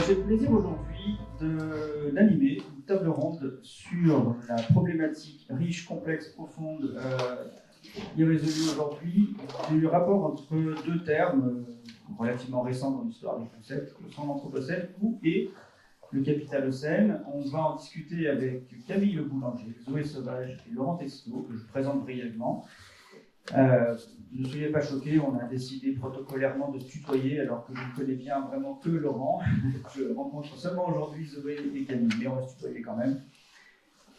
J'ai le plaisir aujourd'hui d'animer une table ronde sur la problématique riche, complexe, profonde, irrésolue aujourd'hui, du rapport entre deux termes relativement récents dans l'histoire du concept, le sang d'Anthropocène ou et le capitalocène. On va en discuter avec Camille Le Boulanger, Zoé Sauvage et Laurent Testo, que je présente brièvement. Ne soyez pas choqués, on a décidé protocolairement de se tutoyer alors que je ne connais bien vraiment que Laurent. Je rencontre seulement aujourd'hui Zoé et Camille, mais on va se tutoyer quand même.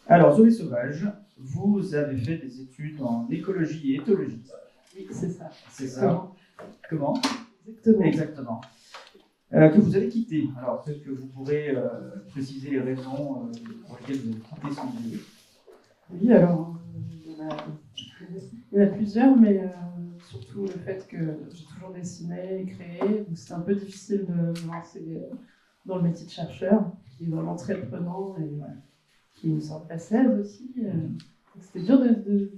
Alors, Zoé Sauvage, vous avez fait des études en écologie et éthologie. Oui, c'est ça. C'est ça. Comment ? Exactement. Exactement. Que vous avez quitté. Alors, peut-être que vous pourrez préciser les raisons pour lesquelles vous avez quitté ce milieu. Oui, alors, il y en a plusieurs, mais surtout le fait que j'ai toujours dessiné et créé. Donc, c'était un peu difficile de me lancer dans le métier de chercheur, qui est vraiment très prenant et qui est une sorte d'ascèse aussi. C'était dur de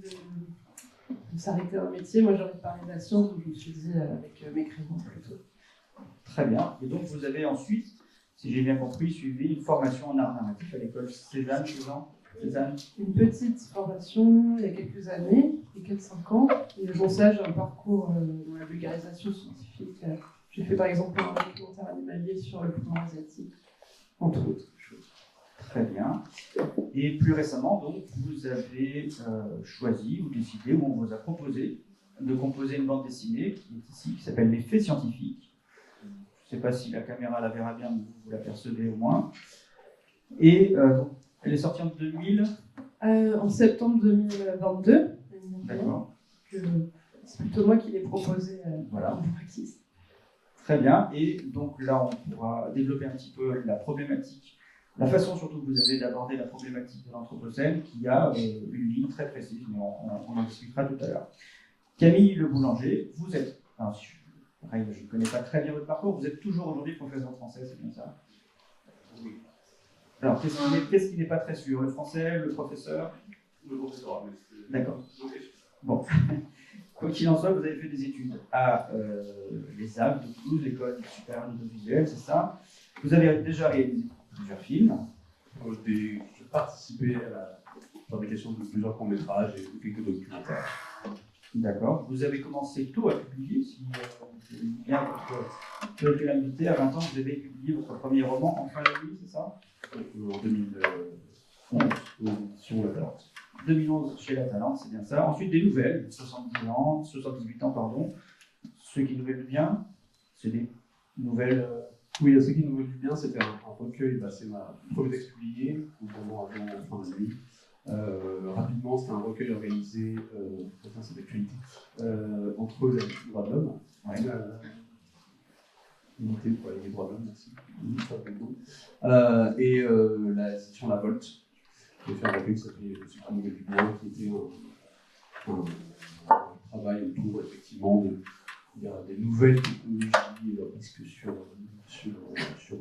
s'arrêter à un métier. Moi, j'ai envie de parler de la science, donc je me suis dit avec mes crayons plutôt. Très bien. Et donc, vous avez ensuite, si j'ai bien compris, suivi une formation en art narratif à l'école Cézanne, Cézanne. Une petite formation il y a quelques années, il y a 4-5 ans. Et bon, ça, j'ai un parcours dans la vulgarisation scientifique. J'ai fait par exemple un documentaire animalier sur le poumon asiatique, entre autres choses. Très bien. Et plus récemment, donc, vous avez choisi ou décidé, ou on vous a proposé de composer une bande dessinée qui est ici, qui s'appelle Les Faits scientifiques. Je ne sais pas si la caméra la verra bien, mais vous l'apercevez au moins. Et elle est sortie en 2000. En septembre 2022. D'accord. C'est plutôt moi qui l'ai proposé voilà. en pratique. Très bien. Et donc là, on pourra développer un petit peu la problématique, la façon surtout que vous avez d'aborder la problématique de l'Anthropocène, qui a une ligne très précise, mais on en discutera tout à l'heure. Camille Le Boulanger, vous êtes, alors, je ne connais pas très bien votre parcours, vous êtes toujours aujourd'hui professeur de français, c'est bien ça ? Oui. Alors, qu'est-ce qui n'est pas très sûr ? Le français, le professeur ? Le professeur, mais c'est... D'accord. Bon. Quoi qu'il en soit, vous avez fait des études à l'ESAV de Toulouse, l'École supérieure d'audiovisuel, c'est ça. Vous avez déjà réalisé plusieurs films. J'ai participé à la fabrication de plusieurs courts-métrages et de quelques documentaires. D'accord. Vous avez commencé tôt à publier, si j'ai bien votre curiosité. À 20 ans, vous avez publié votre premier roman, Enfin la nuit, c'est ça ? En 2011, aux éditions La Talente. 2011 chez La Talente, c'est bien ça. Ensuite, des nouvelles, 78 ans, pardon. Ce qui nous veut du bien, c'est des nouvelles... Oui, ce qui nous veut du bien, c'était un recueil, c'est ma premier texte publié, notamment avant Enfin la nuit. Rapidement, c'est un recueil organisé, c'est d'actualité, entre la droits de l'homme, l'unité pour les droits de l'homme, merci, et la section La Volte, qui a fait un recueil qui s'appelait Ce qui nous veut du bien, qui était un travail autour, effectivement, des nouvelles technologies et leurs risques sur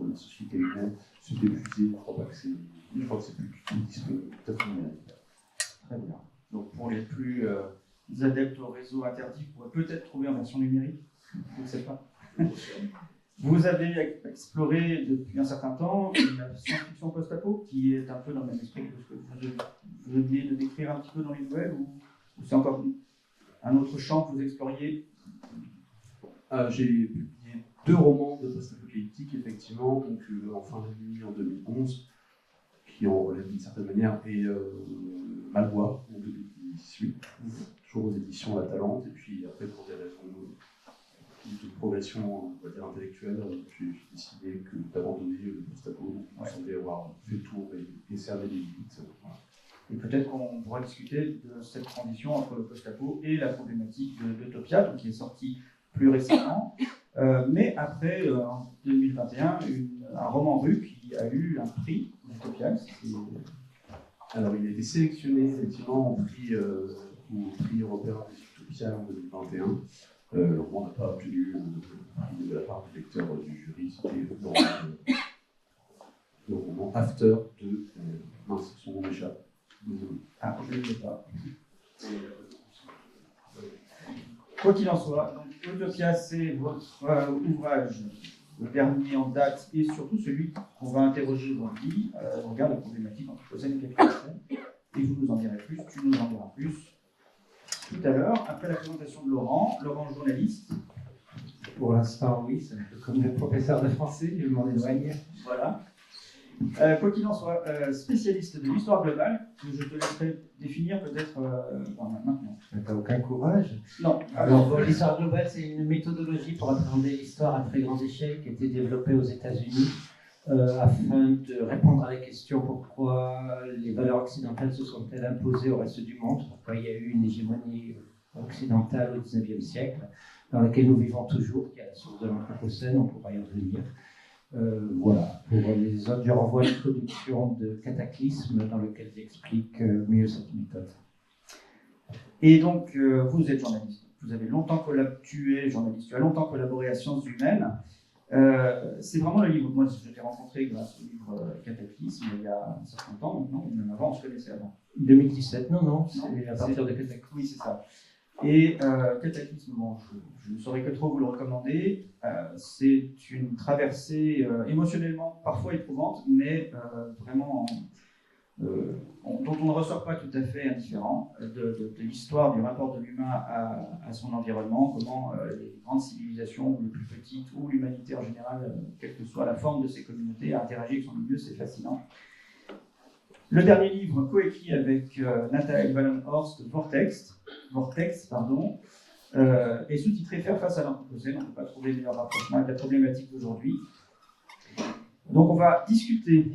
la société humaine. C'est épuisé, je crois que c'est plus disponible, peut-être numérique. Très bien. Donc pour les plus adeptes au réseau interdit, vous pourrez peut-être trouver en version numérique, je ne sais pas. Vous avez exploré depuis un certain temps la science-fiction post-apo, qui est un peu dans le même esprit que ce que vous veniez de décrire un petit peu dans les nouvelles, ou c'est encore un autre champ que vous exploriez ? J'ai publié 2 romans de post-apocalyptique, effectivement, donc Enfin la nuit en 2011, qui en relève d'une certaine manière, et Malbois en 2018, toujours aux éditions La Talente, et puis après, pour des raisons de progression, on va dire, intellectuelle, j'ai décidé d'abandonner le post-apo. Il me semblait avoir fait le tour et cerner les limites. Voilà. Et peut-être qu'on pourra discuter de cette transition entre le post-apo et la problématique d'Utopia, qui est sortie plus récemment. Mais après, en 2021, un roman rue qui a eu un prix d'Utopia. Alors, il a été sélectionné effectivement au prix européen des Utopia en 2021. Le roman n'a pas obtenu le prix de la part du lecteur du jury. C'était le roman After de... mince, son nom m'échappe. Ah, je ne le sais pas. Quoi qu'il en soit, donc, Utopia, c'est votre ouvrage le dernier en date et surtout celui qu'on va interroger aujourd'hui, on regarde la problématique anthropocène et capitocène. Et vous nous en direz plus, tu nous en diras plus tout à l'heure, après la présentation de Laurent, journaliste. Pour l'instant, oui, c'est un peu comme le professeur de français, je m'en éloigne. Voilà. Quoi qu'il en soit, spécialiste de l'histoire globale, que je te laisserai définir peut-être maintenant. T'as aucun courage. Non. Alors, l'histoire globale, c'est une méthodologie pour appréhender l'histoire à très grande échelle qui a été développée aux États-Unis afin de répondre à la question pourquoi les valeurs occidentales se sont-elles imposées au reste du monde, pourquoi il y a eu une hégémonie occidentale au XIXe siècle, dans laquelle nous vivons toujours, qui est la source de l'Anthropocène, on pourra y revenir. Voilà, pour les autres, je renvoie à l'introduction de Cataclysme dans lequel j'explique mieux cette méthode. Et donc, vous êtes journaliste. Vous avez longtemps tu es journaliste, tu as longtemps collaboré à Sciences Humaines. C'est vraiment le livre. Moi, je t'ai rencontré grâce au livre Cataclysme il y a un certain temps maintenant, ou même avant, on se connaissait avant. 2017, non, c'est à partir de Cataclysme. Oui, c'est ça. Et Cataclysme, bon, je ne saurais que trop vous le recommander. C'est une traversée émotionnellement parfois éprouvante, mais vraiment dont on ne ressort pas tout à fait indifférent de l'histoire du rapport de l'humain à son environnement, comment les grandes civilisations, ou les plus petites, ou l'humanité en général, quelle que soit la forme de ces communautés, interagit avec son milieu, c'est fascinant. Le dernier livre, coécrit avec Nathalie Wallenhorst, Vortex, est sous-titré Faire face à l'Anthropocène. On ne peut pas trouver meilleur rapprochement avec la problématique d'aujourd'hui. Donc on va discuter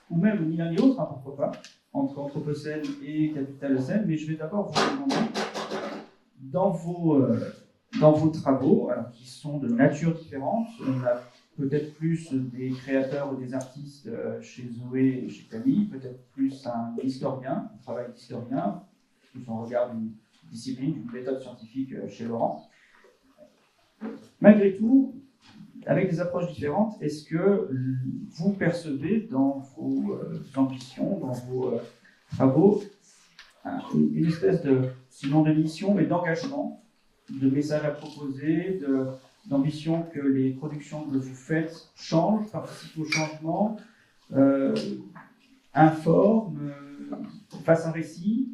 ou même ni l'un ni l'autre, pourquoi pas, entre Anthropocène et Capitalocène, mais je vais d'abord vous demander, dans vos travaux, alors, qui sont de nature différente, on a peut-être plus des créateurs ou des artistes chez Zoé et chez Camille, peut-être plus un historien, un travail d'historien, plus on regarde une discipline, une méthode scientifique chez Laurent. Malgré tout, avec des approches différentes, est-ce que vous percevez dans vos ambitions, dans vos travaux, une espèce de, sinon de mission, mais d'engagement, de message à proposer, d'ambition que les productions que vous faites changent, participent au changement, informent, fassent un récit?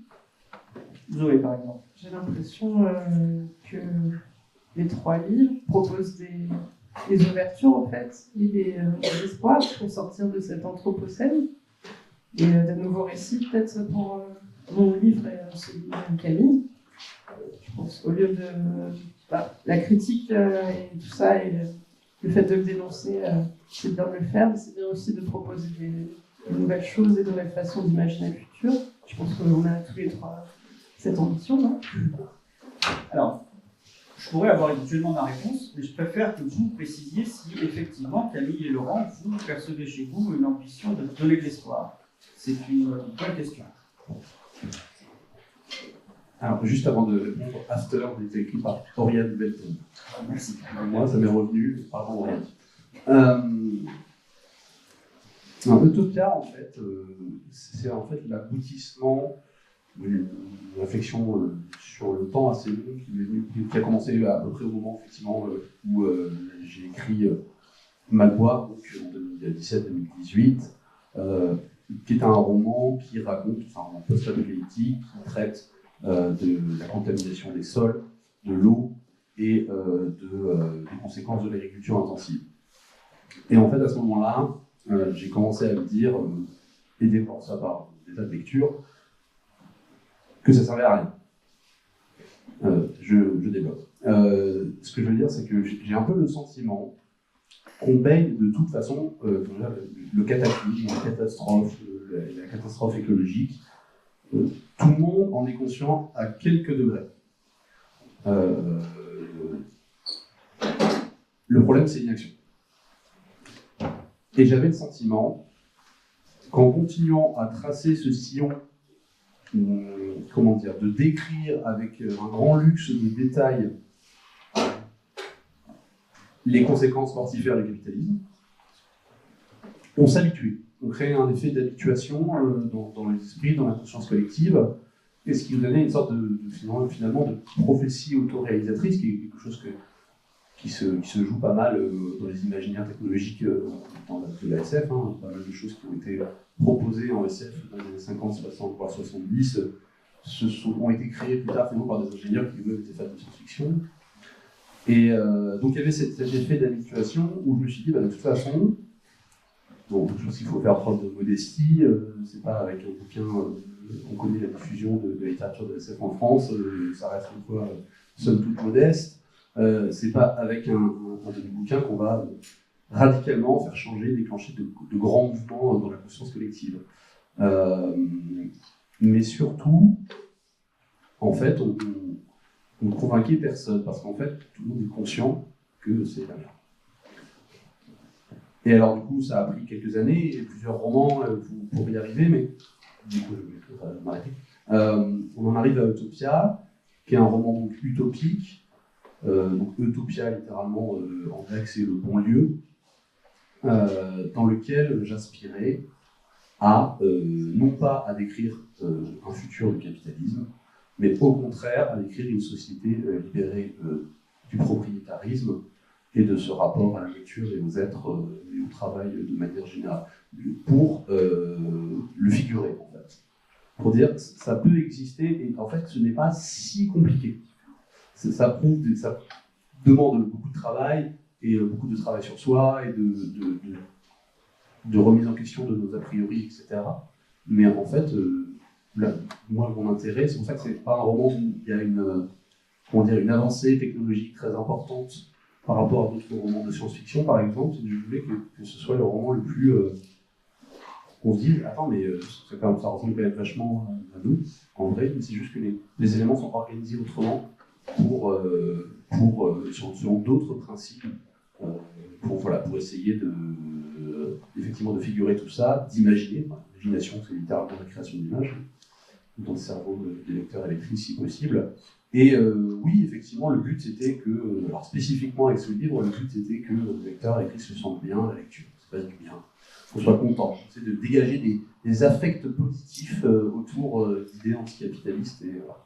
Zoé, par exemple. J'ai l'impression que les 3 livres proposent des ouvertures, en fait, et des espoirs pour sortir de cet anthropocène, et de nouveaux récits, peut-être pour mon livre et celui de Camille. Je pense qu'au lieu de la critique et tout ça, et le fait de le dénoncer, c'est bien de le faire, mais c'est bien aussi de proposer des nouvelles choses, des nouvelles façons d'imaginer le futur. Je pense qu'on a tous les 3 cette ambition, non? Alors, je pourrais avoir éventuellement ma réponse, mais je préfère que vous précisiez si effectivement, Camille et Laurent, vous percevez chez vous une ambition de donner de l'espoir. C'est une bonne question. Alors, juste avant de répondre, After était écrit par Oriane Belton. Merci. Moi, ça m'est revenu par Oriane. Utopia, en fait, c'est en fait l'aboutissement d'une réflexion sur le temps assez long qui a commencé à peu près au moment effectivement où j'ai écrit Malboire, donc en 2017-2018, qui est un roman qui raconte, enfin un roman post-apocalyptique, qui traite de la contamination des sols, de l'eau et des conséquences de l'agriculture intensive. Et en fait, à ce moment-là, j'ai commencé à me dire, aidé par ça par des tas de lectures, que ça servait à rien. Je développe. Ce que je veux dire, c'est que j'ai un peu le sentiment qu'on baigne de toute façon le cataclysme, la catastrophe écologique. Tout le monde en est conscient à quelques degrés. Le problème, c'est l'inaction. Et j'avais le sentiment qu'en continuant à tracer ce sillon, de décrire avec un grand luxe de détails les conséquences mortifères du capitalisme, on s'habitue. On crée un effet d'habituation dans les esprits, dans la conscience collective, et ce qui nous donnait une sorte finalement de prophétie autoréalisatrice, qui est quelque chose qui se joue pas mal dans les imaginaires technologiques de la SF. Hein. Pas mal de choses qui ont été proposées en SF dans les années 50, 60, voire 70 ont été créées plus tard finalement par des ingénieurs qui eux étaient fans de science-fiction. Et donc il y avait cet effet d'habituation où je me suis dit, de toute façon, bon, je pense qu'il faut faire preuve de modestie, c'est pas avec un bouquin, on connaît la diffusion de la littérature de SF en France, ça reste une fois somme toute modeste, c'est pas avec un demi-bouquin qu'on va radicalement faire changer, déclencher de grands mouvements dans la conscience collective. Mais surtout, en fait, on ne convainquait personne, parce qu'en fait, tout le monde est conscient que c'est la merde. Et alors, du coup, ça a pris quelques années, et plusieurs romans pour y arriver, mais du coup, je vais m'arrêter. On en arrive à Utopia, qui est un roman donc utopique. Donc Utopia, littéralement, en grec, c'est le bon lieu, dans lequel j'aspirais à, non pas à décrire un futur du capitalisme, mais au contraire à décrire une société libérée du propriétarisme et de ce rapport à la nature et aux êtres et au travail de manière générale, pour le figurer en fait. Pour dire ça peut exister et en fait ce n'est pas si compliqué. Ça demande beaucoup de travail et beaucoup de travail sur soi et de remise en question de nos a priori, etc. Mais en fait, moi, mon intérêt, c'est pour ça que c'est pas un roman où il y a une avancée technologique très importante par rapport à d'autres romans de science-fiction, par exemple. Je voulais que ce soit le roman le plus... qu'on se dise, attends, mais ça ressemble quand même vachement à nous, en vrai, mais c'est juste que les éléments sont organisés autrement selon d'autres principes, pour essayer effectivement de figurer tout ça, d'imaginer. L'imagination, c'est littéralement la création d'images, dans le cerveau des lecteurs et lectrices si possible. Et oui, effectivement, le but c'était que, alors spécifiquement avec ce livre, le but c'était que le lecteur et lectrice se sentent bien à la lecture, ça se passe du bien, qu'on soit content. C'est de dégager des affects positifs autour d'idées anticapitalistes. Et voilà.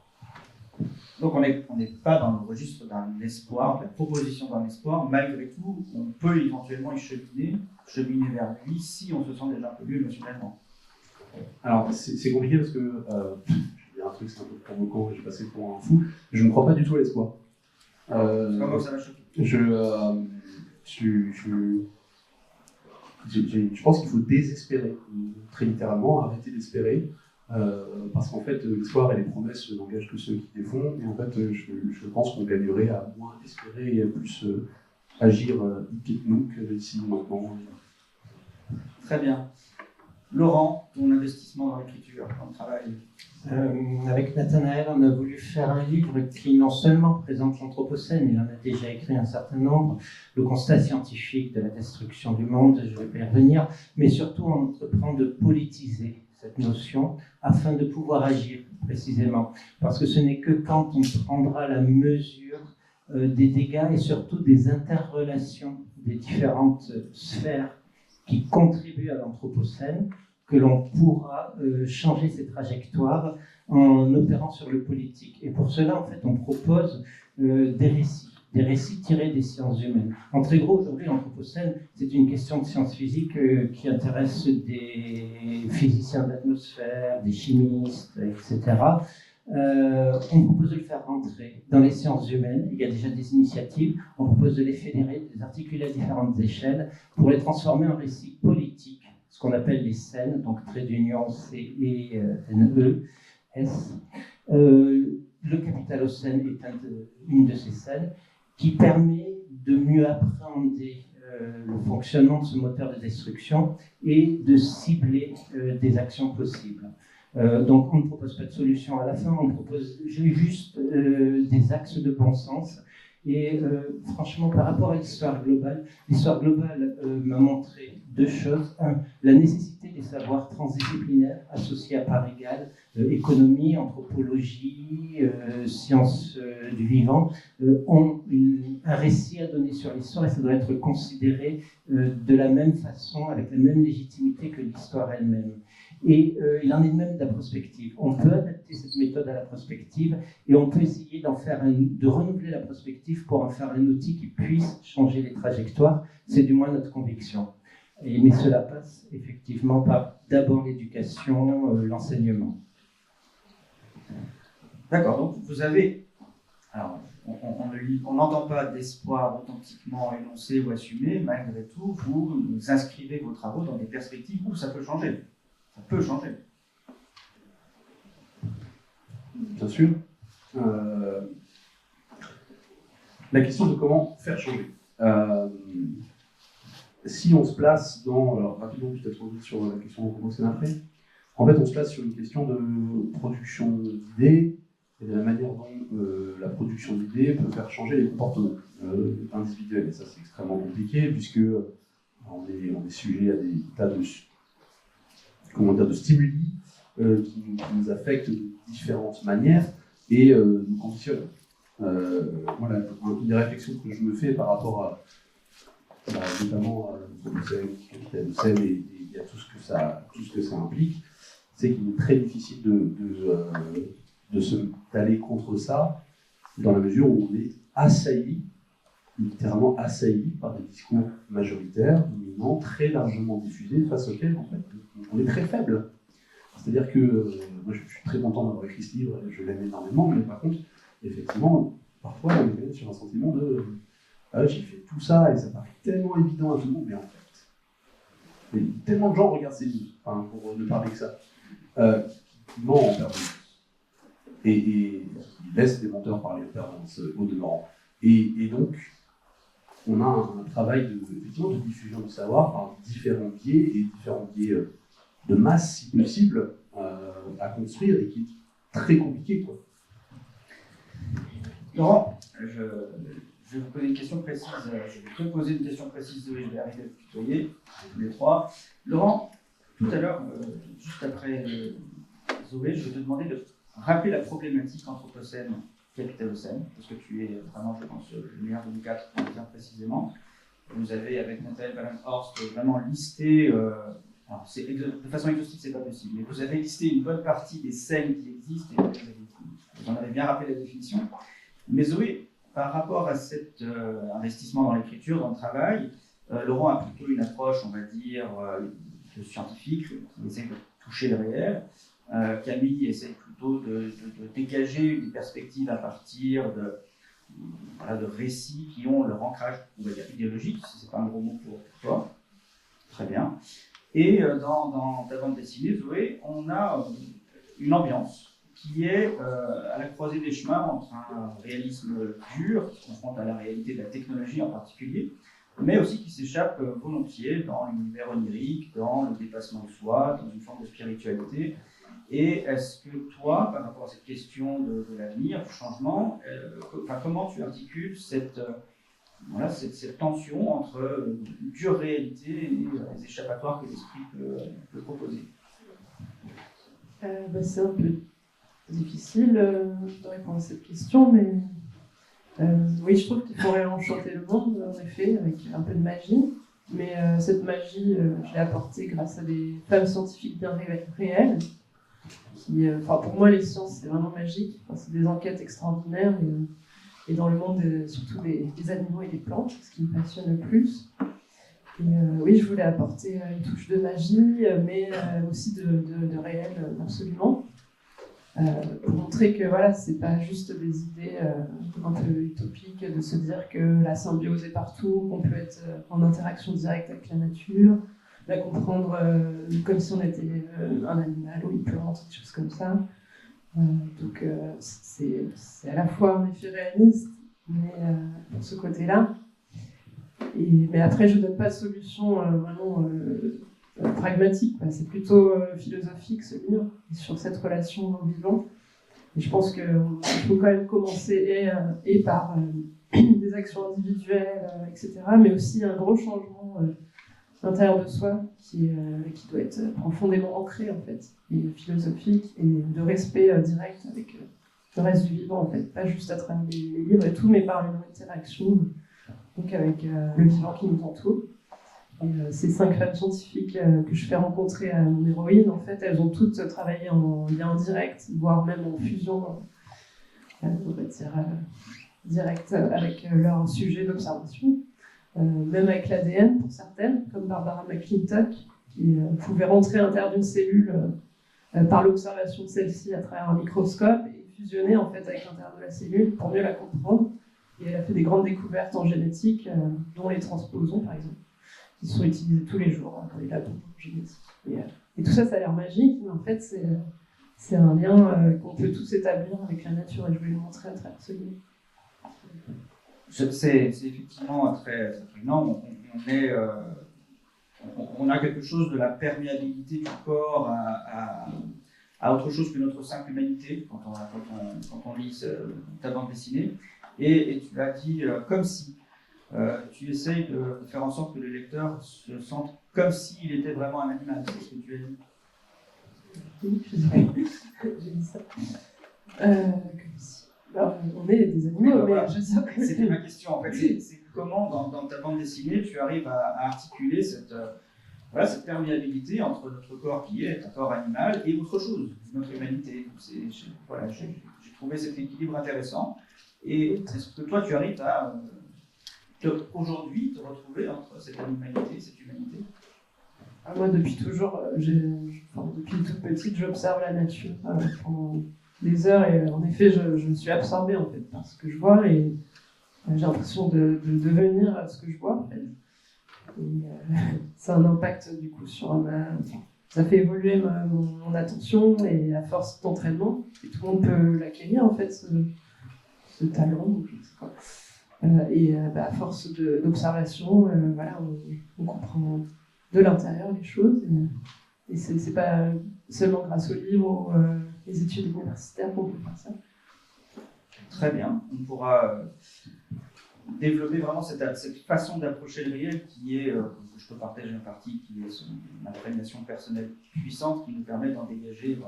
Donc on n'est pas dans le registre d'un espoir, de la proposition d'un espoir. Malgré tout, on peut éventuellement y cheminer vers lui si on se sent déjà un peu mieux émotionnellement. Alors c'est compliqué parce que il y a un truc, c'est un peu provoquant, je vais passer pour un fou. Je ne crois pas du tout à l'espoir. Comment ça va choquer? Je pense qu'il faut désespérer, très littéralement, arrêter d'espérer. Parce qu'en fait, l'espoir et les promesses n'engagent que ceux qui les font, et en fait, je pense qu'on gagnerait à moins espérer et à plus agir nous ici, maintenant. Très bien. Laurent, ton investissement dans l'écriture, ton travail? Avec Nathanaël, on a voulu faire un livre qui non seulement présente l'Anthropocène, il en a déjà écrit un certain nombre, le constat scientifique de la destruction du monde, je vais y revenir, mais surtout on entreprend de politiser cette notion afin de pouvoir agir précisément. Parce que ce n'est que quand on prendra la mesure des dégâts et surtout des interrelations des différentes sphères qui contribuent à l'Anthropocène que l'on pourra changer ces trajectoires en opérant sur le politique. Et pour cela, en fait, on propose des récits tirés des sciences humaines. En très gros, aujourd'hui, l'Anthropocène, c'est une question de sciences physiques qui intéresse des physiciens de l'atmosphère, des chimistes, etc. On propose de le faire rentrer dans les sciences humaines. Il y a déjà des initiatives. On propose de les fédérer, de les articuler à différentes échelles pour les transformer en récits politiques, ce qu'on appelle les scènes, donc trait d'union C-E-N-E-S. Le Capitalocène est une de ces scènes qui permet de mieux appréhender le fonctionnement de ce moteur de destruction et de cibler des actions possibles. Donc on ne propose pas de solution à la fin, on propose juste des axes de bon sens. Et franchement, par rapport à l'histoire globale m'a montré deux choses. Un, la nécessité des savoir transdisciplinaires associés à part égale, économie, anthropologie, sciences du vivant, ont un récit à donner sur l'histoire et ça doit être considéré de la même façon, avec la même légitimité que l'histoire elle-même. Et il en est de même de la prospective. On peut adapter cette méthode à la prospective et on peut essayer de renouveler la prospective pour en faire un outil qui puisse changer les trajectoires. C'est du moins notre conviction. Mais cela passe effectivement par d'abord l'éducation, l'enseignement. D'accord, donc vous avez, alors on n'entend pas d'espoir authentiquement énoncé ou assumé, malgré tout, vous inscrivez vos travaux dans des perspectives où ça peut changer. Ça peut changer. Bien sûr. La question de comment faire changer. Si on se place dans, alors rapidement peut-être revenir sur la question qu'on posait après, en fait on se place sur une question de production d'idées et de la manière dont la production d'idées peut faire changer les comportements individuels. Et ça c'est extrêmement compliqué puisque on est sujet à des tas de stimuli qui nous affectent de différentes manières et nous conditionnent. Voilà, une des réflexions que je me fais par rapport à notamment Capitaine Océan et à tout ce que ça implique, c'est qu'il est très difficile d'aller contre ça dans la mesure où on est assailli, littéralement assailli par des discours majoritaires, dominants, très largement diffusés, face auxquels en fait, on est très faible. C'est-à-dire que moi je suis très content d'avoir écrit ce livre, je l'aime énormément, mais par contre, effectivement, parfois on est sur un sentiment de j'ai fait tout ça et ça paraît tellement évident à tout le monde, mais en fait, tellement de gens regardent ces livres, enfin, pour ne parler que ça, qui ment en permanence. Et ils laissent des menteurs parler en permanence au demeurant. Et donc, on a un travail effectivement, de diffusion du savoir par différents biais, et différents biais de masse, si possible, à construire et qui est très compliqué, quoi. Laurent, je vais vous poser une question précise. Je vais te poser une question précise, Zoé, je vais arriver à vous tutoyer, tous les trois. Laurent, tout à l'heure, juste après Zoé, je vais te demander de rappeler la problématique anthropocène-capitalocène, parce que tu es vraiment, je pense, le meilleur de nous quatre pour le dire précisément. Vous avez, avec Nathalie Balanhorst, vraiment listé, alors de façon exhaustive, c'est pas possible, mais vous avez listé une bonne partie des scènes qui existent, et vous en avez bien rappelé la définition. Mais Zoé, par rapport à cet investissement dans l'écriture, dans le travail, Laurent a plutôt une approche, on va dire, scientifique, qui essaie de toucher le réel. Camille essaie plutôt de dégager une perspective à partir de récits qui ont leur ancrage, on va dire, idéologique, si ce n'est pas un gros mot pour toi. Très bien. Et dans ta bande dessinée, Zoé, on a une ambiance qui est à la croisée des chemins entre un réalisme dur, qui se confronte à la réalité de la technologie en particulier, mais aussi qui s'échappe volontiers dans l'univers onirique, dans le dépassement de soi, dans une forme de spiritualité. Et est-ce que toi, par rapport à cette question de l'avenir, du changement, comment tu articules cette tension entre une dure réalité et les échappatoires que l'esprit peut proposer? C'est un peu difficile de répondre à cette question, mais oui, je trouve qu'il faudrait enchanter le monde, en effet, avec un peu de magie. Mais cette magie, je l'ai apportée grâce à des femmes scientifiques bien réelles. Pour moi, les sciences, c'est vraiment magique. C'est des enquêtes extraordinaires. Et dans le monde, surtout des animaux et des plantes, ce qui me passionne le plus. Et oui, je voulais apporter une touche de magie, mais aussi de réel, absolument. Pour montrer que voilà, c'est pas juste des idées un peu utopiques de se dire que la symbiose est partout, qu'on peut être en interaction directe avec la nature, la comprendre comme si on était un animal ou une plante, des choses comme ça. Donc c'est à la fois en effet réaliste, mais pour ce côté-là. Mais après, je ne donne pas de solution vraiment pragmatique, quoi. C'est plutôt philosophique ce livre, sur cette relation au vivant. Et je pense qu'il faut quand même commencer et par des actions individuelles, etc., mais aussi un gros changement l'intérieur de soi qui doit être profondément ancré en fait, et philosophique, et de respect direct avec le reste du vivant en fait, pas juste à travers les livres et tout, mais par une interaction donc avec le vivant qui nous entoure. Et ces 5 femmes scientifiques que je fais rencontrer à mon héroïne, en fait, elles ont toutes travaillé en lien direct, voire même en fusion, on va dire, direct avec leur sujet d'observation. Même avec l'ADN pour certaines, comme Barbara McClintock, qui pouvait rentrer à l'intérieur d'une cellule par l'observation de celle-ci à travers un microscope et fusionner en fait avec l'intérieur de la cellule pour mieux la comprendre. Et elle a fait des grandes découvertes en génétique, dont les transposons par exemple, qui sont utilisés tous les jours dans les labos en génétique. Et tout ça, ça a l'air magique, mais en fait, c'est un lien qu'on peut tous établir avec la nature, et je vais le montrer à travers ce livre. C'est effectivement très, très prégnant. On a quelque chose de la perméabilité du corps à autre chose que notre simple humanité quand on lit ta bande dessinée. Et tu l'as dit comme si. Tu essayes de faire en sorte que le lecteur se sente comme s'il était vraiment un animal. C'est ce que tu as dit. Oui, j'ai dit ça. Comme si. Alors, on est des animaux, mais je sais que... C'était ma question, en fait. C'est comment, dans ta bande dessinée, tu arrives à articuler cette perméabilité entre notre corps qui est un corps animal et autre chose, notre humanité. J'ai trouvé cet équilibre intéressant. Et est-ce que toi, tu arrives à... aujourd'hui te retrouver entre cette animalité et cette humanité? Moi, depuis toujours, depuis toute petite, j'observe la nature pendant des heures, et en effet, je me suis absorbée en fait, par ce que je vois, et j'ai l'impression de devenir ce que je vois en fait. Ça a un impact du coup sur ça fait évoluer mon attention, et à force d'entraînement, et tout le monde peut l'acquérir en fait, ce talent, je sais pas. À force d'observation, on comprend de l'intérieur les choses, et c'est pas seulement grâce aux livres ou les études universitaires qu'on peut faire ça. Très bien, on pourra développer vraiment cette façon d'approcher le réel qui est, que je peux partager en partie, qui est son imprégnation personnelle puissante qui nous permet d'en dégager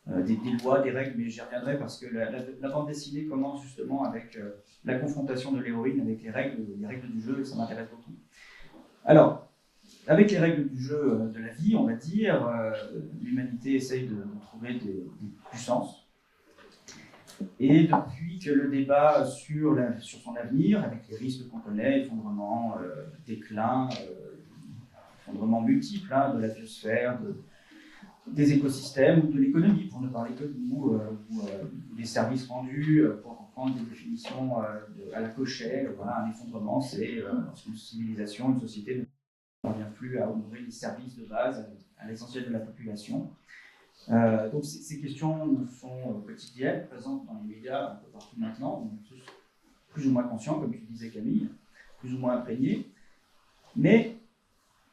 des lois, des règles, mais j'y reviendrai parce que la bande dessinée commence justement avec la confrontation de l'héroïne avec les règles du jeu, et ça m'intéresse beaucoup. Alors, avec les règles du jeu de la vie, on va dire, l'humanité essaye de trouver des puissances. Et depuis que le débat sur son avenir, avec les risques qu'on connaît, effondrement, déclin, effondrement multiple de la biosphère, des écosystèmes ou de l'économie, pour ne parler que de nous, ou des services rendus, pour reprendre des définitions à la Cochet. Voilà, un effondrement, c'est lorsqu'une civilisation, une société ne parvient plus à honorer les services de base à l'essentiel de la population. Donc ces questions nous sont quotidiennes, présentes dans les médias un peu partout maintenant, on est tous plus ou moins conscients, comme tu disais Camille, plus ou moins imprégnés, mais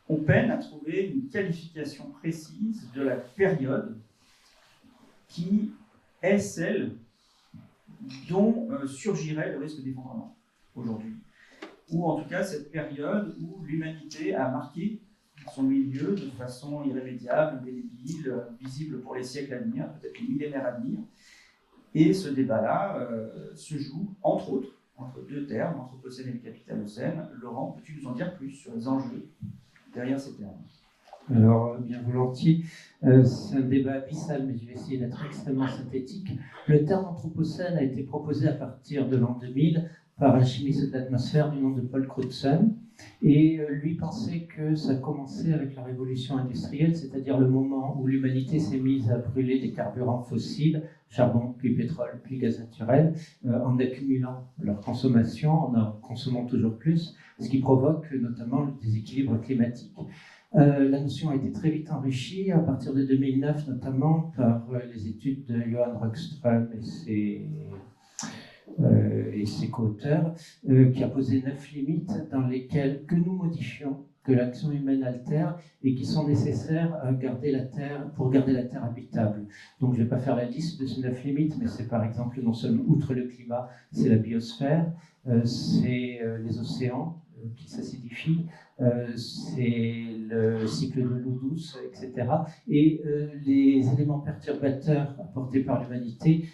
on peine à trouver une qualification précise de la période qui est celle dont surgirait le risque d'effondrement aujourd'hui. Ou en tout cas cette période où l'humanité a marqué son milieu de façon irrémédiable, indélébile, visible pour les siècles à venir, peut-être les millénaires à venir. Et ce débat-là se joue, entre autres, entre deux termes, l'Anthropocène et le Capitalocène. Laurent, peux-tu nous en dire plus sur les enjeux derrière ces termes? Alors, bien volontiers. C'est un débat abyssal, mais je vais essayer d'être extrêmement synthétique. Le terme Anthropocène a été proposé à partir de l'an 2000 par un chimiste de l'atmosphère du nom de Paul Crutzen. Et lui pensait que ça commençait avec la révolution industrielle, c'est-à-dire le moment où l'humanité s'est mise à brûler des carburants fossiles, charbon, puis pétrole, puis gaz naturel, en accumulant leur consommation, en en consommant toujours plus, ce qui provoque notamment le déséquilibre climatique. La notion a été très vite enrichie à partir de 2009, notamment par les études de Johan Rockström et ses co-auteurs, qui a posé 9 limites dans lesquelles que nous modifions, que l'action humaine altère et qui sont nécessaires à pour garder la Terre habitable. Donc je ne vais pas faire la liste de ces 9 limites, mais c'est par exemple non seulement outre le climat, c'est la biosphère, c'est les océans qui s'acidifient, c'est le cycle de l'eau douce, etc. Et les éléments perturbateurs apportés par l'humanité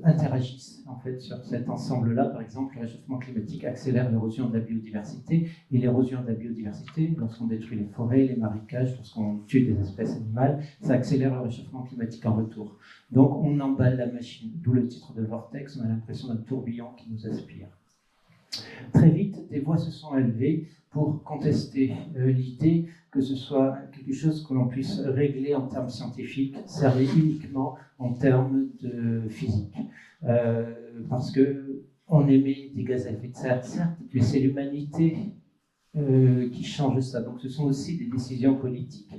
interagissent en fait sur cet ensemble-là. Par exemple, le réchauffement climatique accélère l'érosion de la biodiversité, et l'érosion de la biodiversité, lorsqu'on détruit les forêts, les marécages, lorsqu'on tue des espèces animales, ça accélère le réchauffement climatique en retour. Donc on emballe la machine, d'où le titre de Vortex, on a l'impression d'un tourbillon qui nous aspire. Très vite, des voix se sont élevées pour contester l'idée que ce soit quelque chose que l'on puisse régler en termes scientifiques, cerner uniquement en termes de physique. Parce qu'on émet des gaz à effet de serre, certes, mais c'est l'humanité qui change ça. Donc ce sont aussi des décisions politiques.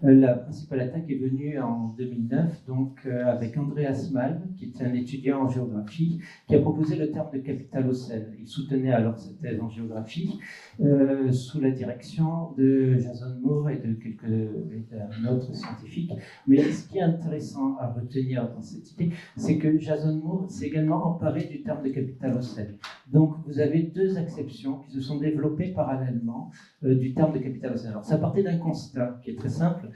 La principale attaque est venue en 2009, donc avec Andreas Malm, qui était un étudiant en géographie, qui a proposé le terme de capitalocène. Il soutenait alors sa thèse en géographie, sous la direction de Jason Moore et d'un autre scientifique. Mais ce qui est intéressant à retenir dans cette idée, c'est que Jason Moore s'est également emparé du terme de capitalocène. Donc vous avez deux acceptions qui se sont développées parallèlement du terme de capitalocène. Alors ça partait d'un constat qui est très simple.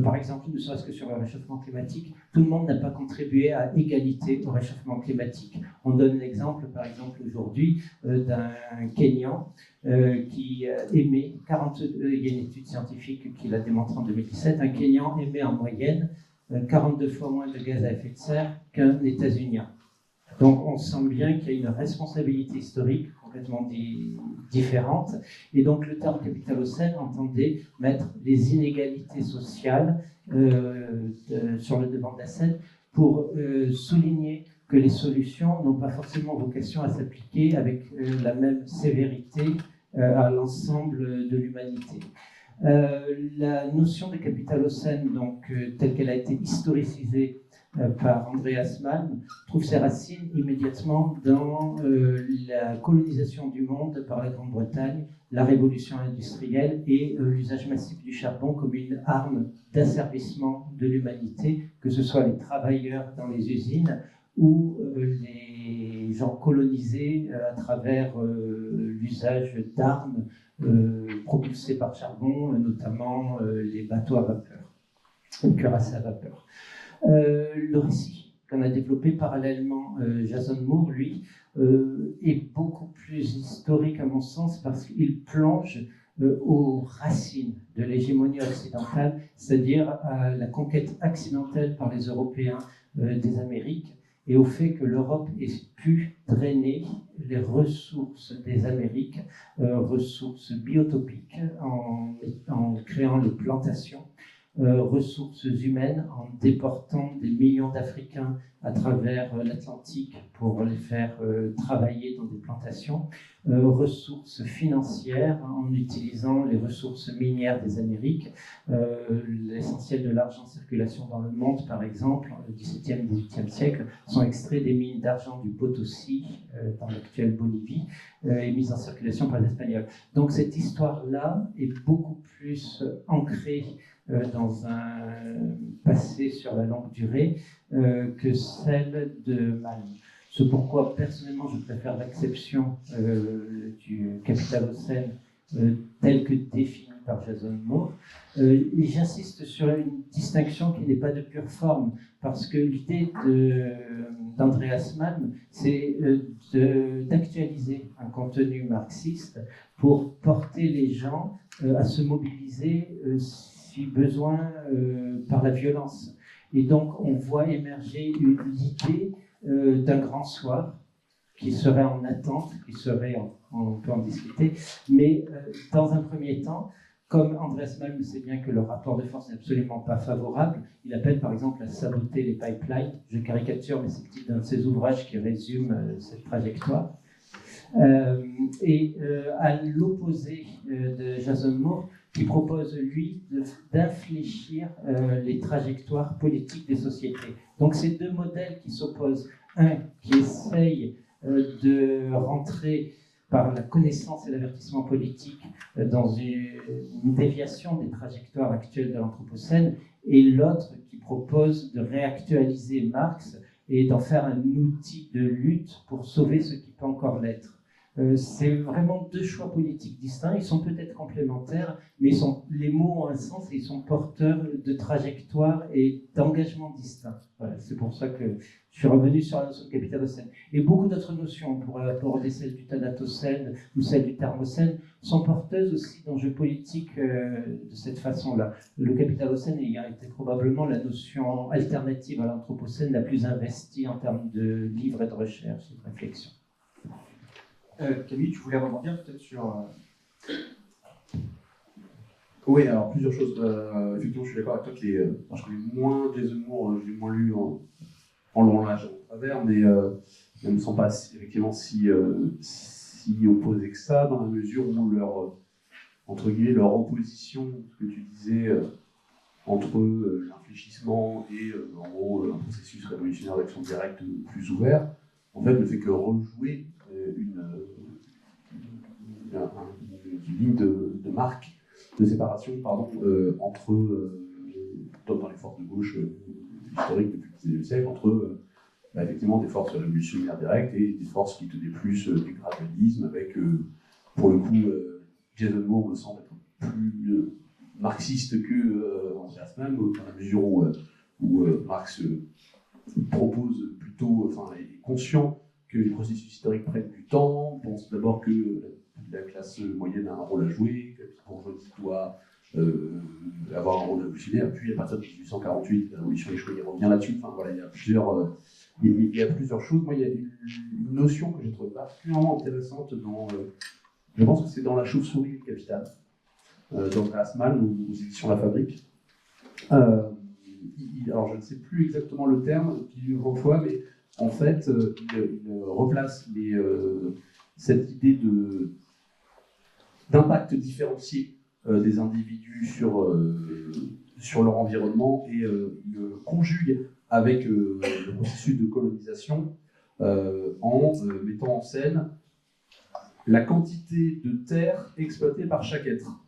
Par exemple, ne serait-ce que sur le réchauffement climatique, tout le monde n'a pas contribué à égalité au réchauffement climatique. On donne l'exemple, par exemple, aujourd'hui, d'un Kenyan qui émet il y a une étude scientifique qui l'a démontré en 2017, un Kenyan émet en moyenne 42 fois moins de gaz à effet de serre qu'un États-Unien. Donc on sent bien qu'il y a une responsabilité historique complètement différente. Et donc le terme capitalocène entendait mettre les inégalités sociales sur le devant de la scène pour souligner que les solutions n'ont pas forcément vocation à s'appliquer avec la même sévérité à l'ensemble de l'humanité. La notion de capitalocène, donc, telle qu'elle a été historicisée par Andreas Malm, trouve ses racines immédiatement dans la colonisation du monde par la Grande-Bretagne, la révolution industrielle et l'usage massif du charbon comme une arme d'asservissement de l'humanité, que ce soit les travailleurs dans les usines ou les gens colonisés à travers l'usage d'armes propulsées par charbon, notamment les bateaux à vapeur, les cuirassés à vapeur. Le récit qu'on a développé parallèlement, Jason Moore, lui, est beaucoup plus historique à mon sens parce qu'il plonge aux racines de l'hégémonie occidentale, c'est-à-dire à la conquête accidentelle par les Européens des Amériques et au fait que l'Europe ait pu drainer les ressources des Amériques, ressources biotopiques, en créant les plantations, ressources humaines en déportant des millions d'Africains à travers l'Atlantique pour les faire travailler dans des plantations, ressources financières en utilisant les ressources minières des Amériques, l'essentiel de l'argent en circulation dans le monde, par exemple, au XVIIe et XVIIIe siècle, sont extraits des mines d'argent du Potosí, dans l'actuelle Bolivie, et mises en circulation par les Espagnols. Donc cette histoire-là est beaucoup plus ancrée dans un passé sur la longue durée que celle de Malm. C'est pourquoi, personnellement, je préfère l'acception du capitalocène tel que défini par Jason Moore. Et j'insiste sur une distinction qui n'est pas de pure forme, parce que l'idée d'Andreas Malm, c'est d'actualiser un contenu marxiste pour porter les gens à se mobiliser si besoin par la violence. Et donc on voit émerger l'idée d'un grand soir qui serait en attente, on peut en discuter, mais dans un premier temps, comme Andreas Malm sait bien que le rapport de force n'est absolument pas favorable, il appelle par exemple à saboter les pipelines. Je caricature, mais c'est le titre d'un de ses ouvrages qui résume cette trajectoire. Et à l'opposé de Jason Moore, qui propose, lui, d'infléchir les trajectoires politiques des sociétés. Donc, ces deux modèles qui s'opposent. Un qui essaye de rentrer par la connaissance et l'avertissement politique dans une déviation des trajectoires actuelles de l'Anthropocène, et l'autre qui propose de réactualiser Marx et d'en faire un outil de lutte pour sauver ce qui peut encore l'être. C'est vraiment deux choix politiques distincts. Ils sont peut-être complémentaires, mais les mots ont un sens et ils sont porteurs de trajectoires et d'engagements distincts. Voilà, c'est pour ça que je suis revenu sur la notion de capitalocène. Et beaucoup d'autres notions, on pourrait aborder celle du thanatocène ou celle du thermocène, sont porteuses aussi d'enjeux politiques de cette façon-là. Le capitalocène ayant été probablement la notion alternative à l'anthropocène la plus investie en termes de livres et de recherche et de réflexion. Camille, tu voulais rebondir peut-être sur... Oui, alors plusieurs choses. Effectivement, je suis d'accord avec toi que je connais moins Jason Moore, je l'ai moins lu en long, large, en travers, mais ils ne me semble pas effectivement si opposés que ça, dans la mesure où entre guillemets, leur opposition, ce que tu disais, entre l'infléchissement et en gros un processus révolutionnaire d'action directe plus ouvert, en fait, ne fait que rejouer une ligne de marque, de séparation, pardon, entre, dans les forces de gauche historiques depuis le XIXe siècle, entre effectivement des forces révolutionnaires directes et des forces qui tenaient plus du gradualisme, avec, pour le coup, Jason Moore me semble être plus marxiste que Andreas Malm, dans la mesure où Marx propose plutôt, enfin, est conscient que les processus historiques prennent du temps, pense d'abord que la classe moyenne a un rôle à jouer, que la bourgeoisie doit avoir un rôle révolutionnaire, puis à partir de 1848, la révolution échoue, il revient là-dessus, enfin voilà, il y a plusieurs choses. Moi, il y a une notion que j'ai trouvée particulièrement intéressante je pense que c'est dans La chauve-souris et le capital, d'Andreas Malm aux éditions La Fabrique. Alors je ne sais plus exactement le terme qu'il emploie, mais en fait, il replace cette idée d'impact différencié des individus sur leur environnement et le conjugue avec le processus de colonisation en mettant en scène la quantité de terre exploitée par chaque être.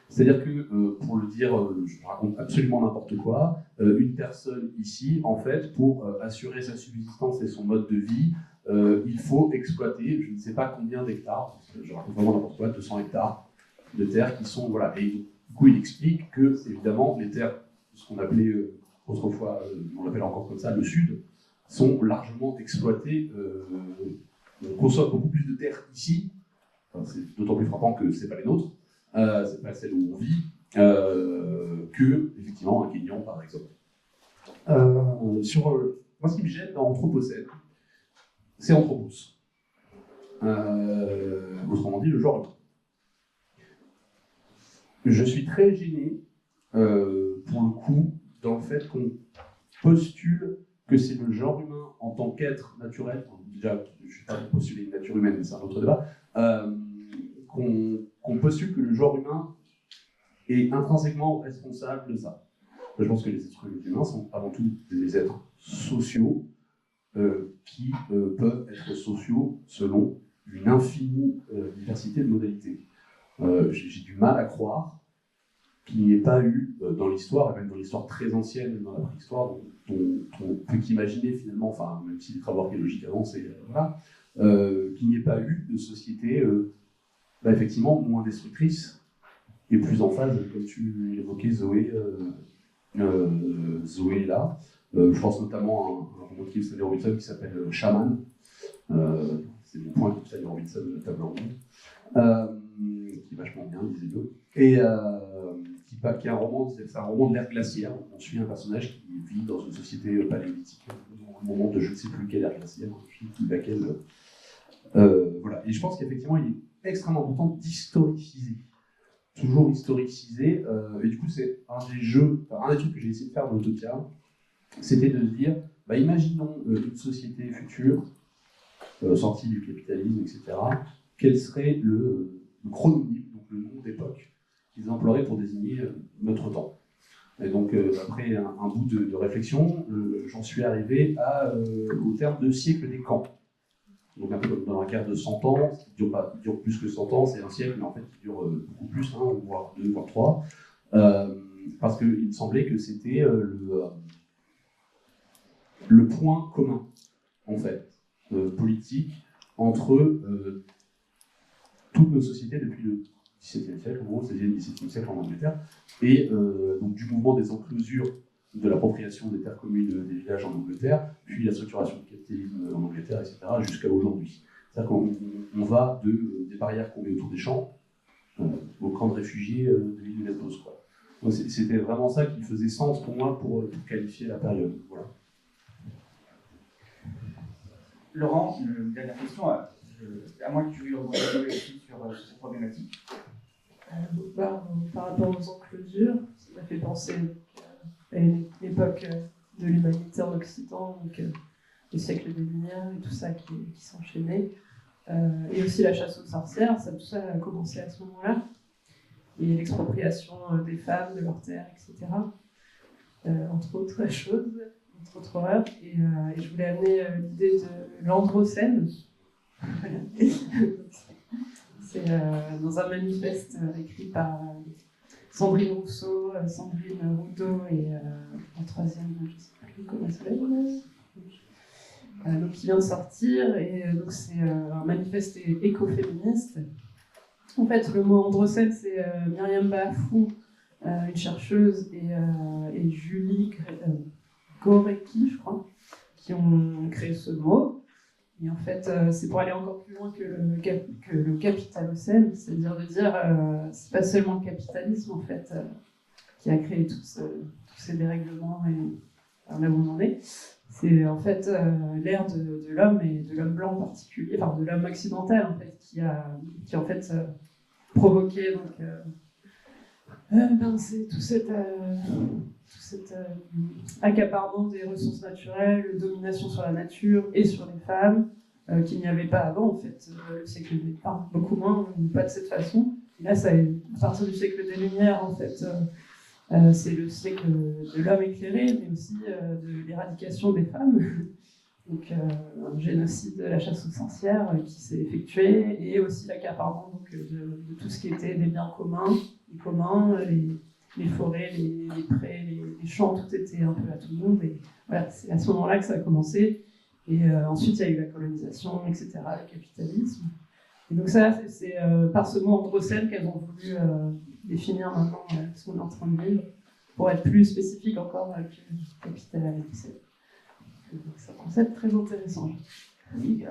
C'est-à-dire que, pour le dire, je raconte absolument n'importe quoi, une personne ici, en fait, pour assurer sa subsistance et son mode de vie, il faut exploiter, je ne sais pas combien d'hectares, je raconte vraiment n'importe quoi, 200 hectares de terre qui sont, voilà. Et du coup, il explique que, évidemment, les terres, ce qu'on appelait autrefois, on l'appelle encore comme ça, le Sud, sont largement exploitées. On consomme beaucoup plus de terre ici, enfin, c'est d'autant plus frappant que ce n'est pas les nôtres. C'est pas celle où on vit, que, effectivement, un Kenyan, par exemple. Moi, ce qui me gêne dans Anthropocène, c'est Anthropos. Autrement dit, le genre humain. Je suis très gêné, pour le coup, dans le fait qu'on postule que c'est le genre humain en tant qu'être naturel. Déjà, je ne vais pas postuler une nature humaine, mais c'est un autre débat. Qu'on postule que le genre humain est intrinsèquement responsable de ça. Je pense que les êtres humains sont avant tout des êtres sociaux qui peuvent être sociaux selon une infinie diversité de modalités. J'ai du mal à croire qu'il n'y ait pas eu dans l'histoire, et même dans l'histoire très ancienne, dans la préhistoire, dont on peut qu'imaginer finalement, enfin, même si les travaux archéologiques avancent, voilà, qu'il n'y ait pas eu de société effectivement moins destructrice et plus en phase, comme tu l'évoquais, Zoé, là. Je pense notamment à un roman de Kim Stanley Robinson qui s'appelle Shaman. C'est mon point Kim Stanley Robinson de la table ronde, qui est vachement bien, lisez-le. Et qui est un roman de l'ère glaciaire. On suit un personnage qui vit dans une société paléolithique, au moment de je ne sais plus quelle ère glaciaire, je ne sais plus laquelle. Voilà. Et je pense qu'effectivement, il est extrêmement important d'historiciser. Toujours historiciser. Et du coup, c'est un des trucs que j'ai essayé de faire dans l'Utopia, c'était de se dire, imaginons une société future, sortie du capitalisme, etc. Quel serait le chrononyme, donc le nom d'époque, qu'ils emploieraient pour désigner notre temps. Et donc, après un bout de réflexion, j'en suis arrivé au terme de siècle des camps. Donc un peu comme dans un cadre de 100 ans, qui dure plus que 100 ans, c'est un siècle, mais en fait qui dure beaucoup plus, voire 2, voire 3, parce qu'il me semblait que c'était le point commun, en fait, politique, entre toutes nos sociétés depuis le XVIIe siècle, au XVIe, XVIIe siècle en Angleterre, et donc du mouvement des enclosures de l'appropriation des terres communes des villages en Angleterre, puis la structuration du capitalisme en Angleterre, etc., jusqu'à aujourd'hui. C'est-à-dire qu'on va des barrières qu'on met autour des champs au camp de réfugiés de l'île de Lesbos, quoi. Donc c'était vraiment ça qui faisait sens pour moi pour qualifier la période. Voilà. Laurent, une dernière question, à moins que tu rebondisses aussi sur cette problématique. Par rapport aux enclosures, ça m'a fait penser à une époque de l'humanité en Occident, donc le siècle des Lumières et tout ça qui s'enchaînait. Et aussi la chasse aux sorcières, tout ça a commencé à ce moment-là. Et l'expropriation des femmes, de leurs terres, etc. Entre autres choses, entre autres horreurs. Et je voulais amener l'idée de l'androcène. C'est dans un manifeste écrit par Sandrine Rousseau, Sandrine Roudot et en troisième, je ne sais plus comment elle s'appelle. Donc qui vient de sortir, et donc c'est un manifeste écoféministe. En fait, le mot androcène, c'est Myriam Bafou, une chercheuse, et Julie Gorecki, je crois, qui ont créé ce mot. Et en fait, c'est pour aller encore plus loin que le capitalocène, c'est-à-dire de dire c'est pas seulement le capitalisme en fait qui a créé tous ces dérèglements et là où on en est. C'est en fait l'ère de l'homme et de l'homme blanc en particulier, enfin de l'homme occidental en fait, qui en fait provoqué donc c'est tout cet accaparement des ressources naturelles, domination sur la nature et sur les femmes qu'il n'y avait pas avant en fait. Le siècle des enfin, beaucoup moins, pas de cette façon. Et là, à partir du siècle des Lumières en fait. C'est le siècle de l'homme éclairé, mais aussi de l'éradication des femmes. Donc, un génocide de la chasse aux sorcières qui s'est effectué, et aussi l'accaparement de tout ce qui était des biens communs, les forêts, les prés, les champs, tout était un peu à tout le monde. Et voilà, c'est à ce moment-là que ça a commencé. Et ensuite, il y a eu la colonisation, etc., le capitalisme. Et donc ça, c'est par ce mot androcène qu'elles ont voulu définir maintenant ce qu'on est en train de vivre, pour être plus spécifique encore que le capitalisme. C'est un concept très intéressant. Oui,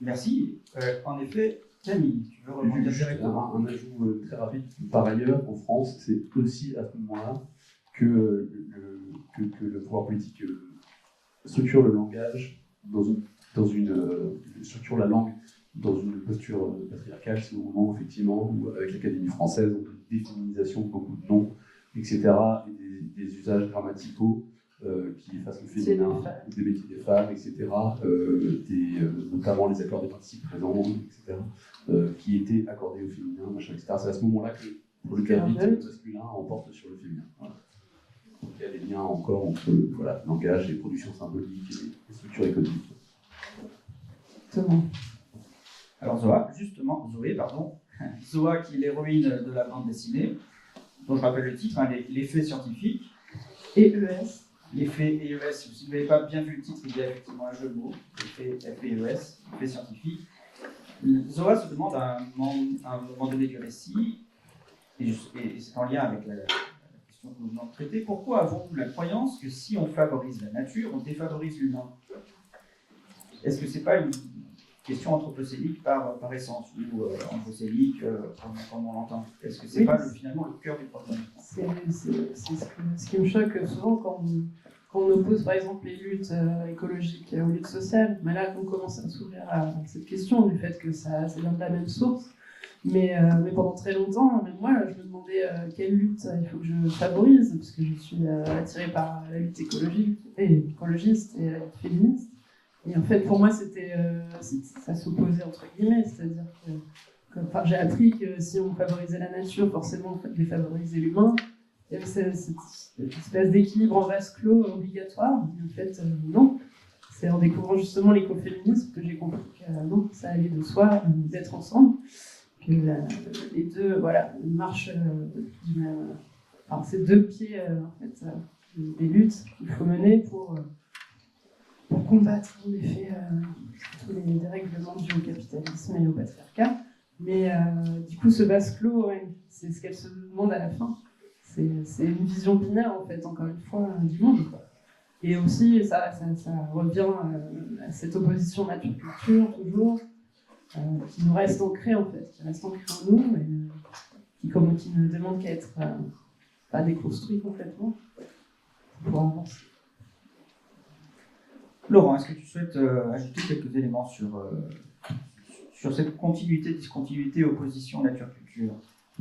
merci. En effet, Camille, tu veux rebondir directement? Un ajout très rapide. Par ailleurs, en France, c'est aussi à ce moment-là que le pouvoir politique structure le langage structure la langue dans une posture patriarcale. C'est au moment, effectivement, où, avec l'Académie française, on a une déféminisation de beaucoup de noms, etc., et des usages grammaticaux qui effacent le féminin, des métiers des femmes, etc., notamment les accords des participes présents, etc., qui étaient accordés au féminin, machin, etc. C'est à ce moment-là que, pour le cas vite, le masculin emporte sur le féminin. Voilà. Donc il y a des liens encore entre langage et production symbolique et structure économique. Exactement. Alors Zoé, Zoa qui est l'héroïne de la bande dessinée, dont je rappelle le titre, les faits scientifiques. Et ES. Les faits et ES, si vous n'avez pas bien vu le titre, il y a effectivement un jeu de mots, les faits FES, les faits scientifiques. Zoa se demande à un moment donné du récit, et c'est en lien avec la question que nous venons de traiter, pourquoi avons-nous la croyance que si on favorise la nature, on défavorise l'humain? Est-ce que ce n'est pas une question anthropocénique par essence, ou anthropocénique comme on l'entend? Est-ce que ce n'est pas finalement le cœur du problème? C'est ce qui me choque souvent quand on oppose par exemple les luttes écologiques aux luttes sociales. Mais là, on commence à s'ouvrir à cette question du fait que ça vient de la même source. Mais pendant très longtemps, même moi, je me demandais quelle lutte il faut que je favorise, parce que je suis attirée par la lutte écologiste et la lutte féministe. Et en fait, pour moi, ça s'opposait entre guillemets, c'est-à-dire que j'ai appris que si on favorisait la nature, forcément, on devait favoriser l'humain. Il y avait cette espèce d'équilibre en vase clos obligatoire. Mais en fait, non. C'est en découvrant justement l'écoféminisme que j'ai compris que non, ça allait de soi d'être ensemble. Que les deux, marchent c'est deux pieds, en fait, des luttes qu'il faut mener pour combattre en effet tous les dérèglements dus au capitalisme et au patriarcat. Mais du coup, ce vase clos, ouais, c'est ce qu'elle se demande à la fin. C'est une vision binaire, en fait, encore une fois, du monde. Et aussi, ça revient à cette opposition nature-culture, toujours, qui nous reste ancrée, en fait, qui reste ancrée en nous, et qui ne demande qu'à être pas déconstruit complètement pour avancer. Laurent, est-ce que tu souhaites ajouter quelques éléments sur cette continuité, discontinuité, opposition nature-culture?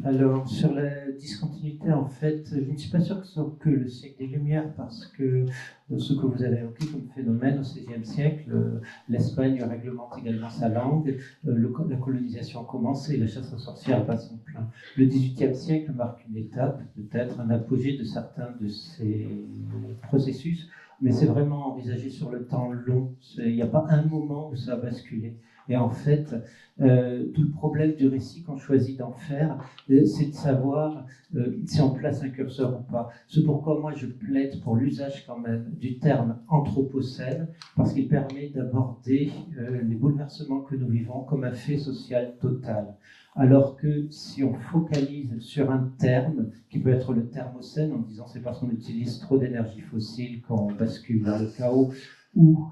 Alors, sur la discontinuité, en fait, je ne suis pas sûr que ce soit que le siècle des Lumières, parce que ce que vous avez évoqué comme phénomène au XVIe siècle, l'Espagne réglemente également sa langue, la colonisation a commencé, la chasse aux sorcières bat son plein. Le XVIIIe siècle marque une étape, peut-être un apogée de certains de ces processus, mais c'est vraiment envisagé sur le temps long. Il n'y a pas un moment où ça a basculé. Et en fait, tout le problème du récit qu'on choisit d'en faire, c'est de savoir si on place un curseur ou pas. C'est pourquoi moi je plaide pour l'usage quand même du terme anthropocène, parce qu'il permet d'aborder les bouleversements que nous vivons comme un fait social total. Alors que si on focalise sur un terme, qui peut être le thermocène, en disant c'est parce qu'on utilise trop d'énergie fossile qu'on bascule vers le chaos, ou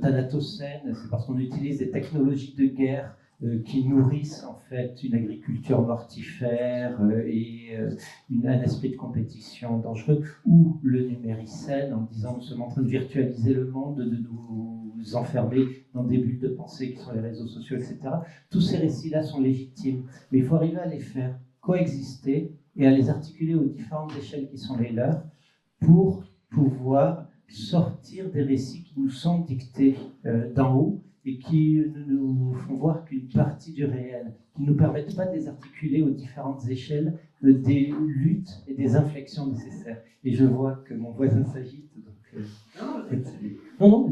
thanatocène, c'est parce qu'on utilise des technologies de guerre qui nourrissent en fait une agriculture mortifère un esprit de compétition dangereux, ou le numéricène en disant nous sommes en train de virtualiser le monde, de nous enfermer dans des bulles de pensée qui sont les réseaux sociaux, etc. Tous ces récits-là sont légitimes, mais il faut arriver à les faire coexister et à les articuler aux différentes échelles qui sont les leurs pour pouvoir sortir des récits qui nous sont dictés d'en haut et qui ne nous font voir qu'une partie du réel, qui ne nous permettent pas de les articuler aux différentes échelles des luttes et des inflexions nécessaires. Et je vois que mon voisin s'agite. Non,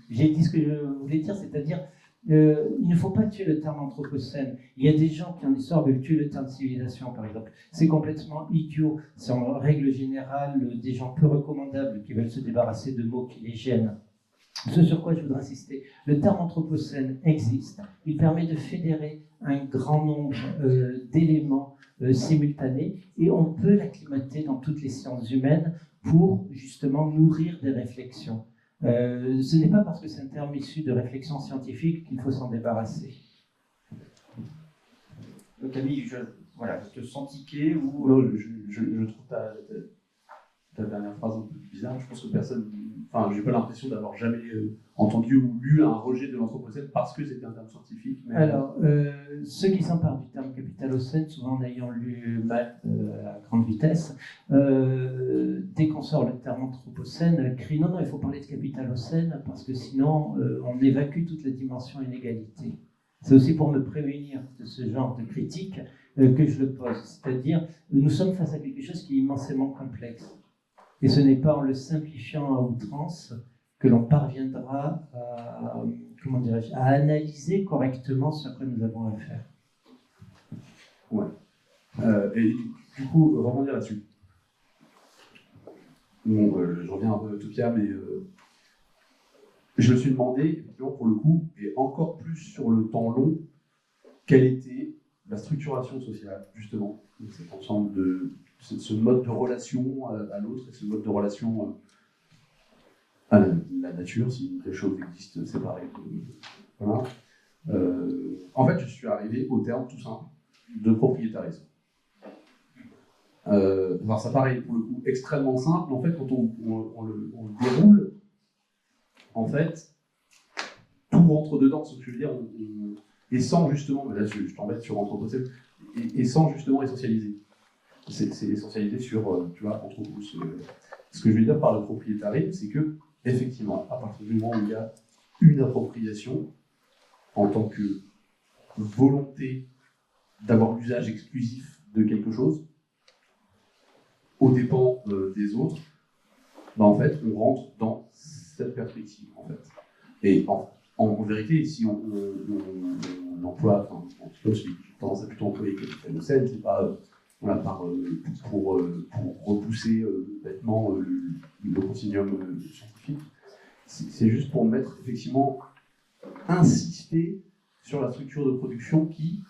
j'ai dit ce que je voulais dire, c'est-à-dire il ne faut pas tuer le terme anthropocène. Il y a des gens qui en histoire veulent tuer le terme civilisation, par exemple. C'est complètement idiot. C'est en règle générale des gens peu recommandables qui veulent se débarrasser de mots qui les gênent. Ce sur quoi je voudrais insister, le terme anthropocène existe. Il permet de fédérer un grand nombre d'éléments simultanés et on peut l'acclimater dans toutes les sciences humaines pour justement nourrir des réflexions. Ce n'est pas parce que c'est un terme issu de réflexion scientifique qu'il faut s'en débarrasser. Camille, je te sens tiquer ou... Non, je trouve ta dernière phrase un peu bizarre. Je pense que personne... Enfin, j'ai pas l'impression d'avoir jamais entendu ou lu un rejet de l'anthropocène parce que c'était un terme scientifique. Mais... Alors, ceux qui s'emparent du terme capitalocène, souvent en ayant lu Math à grande vitesse, dès qu'on sort le terme anthropocène, crient non, il faut parler de capitalocène parce que sinon on évacue toute la dimension inégalité. C'est aussi pour me prémunir de ce genre de critique que je le pose. C'est-à-dire, nous sommes face à quelque chose qui est immensément complexe. Et ce n'est pas en le simplifiant à outrance que l'on parviendra à analyser correctement ce que nous avons à faire. Ouais. Et du coup, rebondir là-dessus. Bon, je reviens un peu à Utopia, mais je me suis demandé, effectivement, pour le coup, et encore plus sur le temps long, quelle était la structuration sociale, justement, de cet ensemble de ce mode de relation à l'autre et ce mode de relation à la nature, si les choses existent séparées. Voilà. En fait, je suis arrivé au terme tout simple de propriétarisme. Alors ça paraît pour le coup extrêmement simple, en fait, quand on le déroule, en fait, tout rentre dedans, ce que je veux dire, et sans justement, mais là je t'embête sur anthropocène, et sans justement essentialiser. C'est essentialisé sur, tu vois, anthropos. Ce que je veux dire par le propriétarisme, c'est que, effectivement, à partir du moment où il y a une appropriation, en tant que volonté d'avoir l'usage exclusif de quelque chose, aux dépens des autres, ben en fait, on rentre dans cette perspective, en fait. Et en vérité, si on emploie, enfin, en tout cas, j'ai tendance à plutôt employer capitalocène, c'est pas voilà, pour repousser bêtement le continuum scientifique. C'est juste pour mettre, effectivement, insister sur la structure de production qui,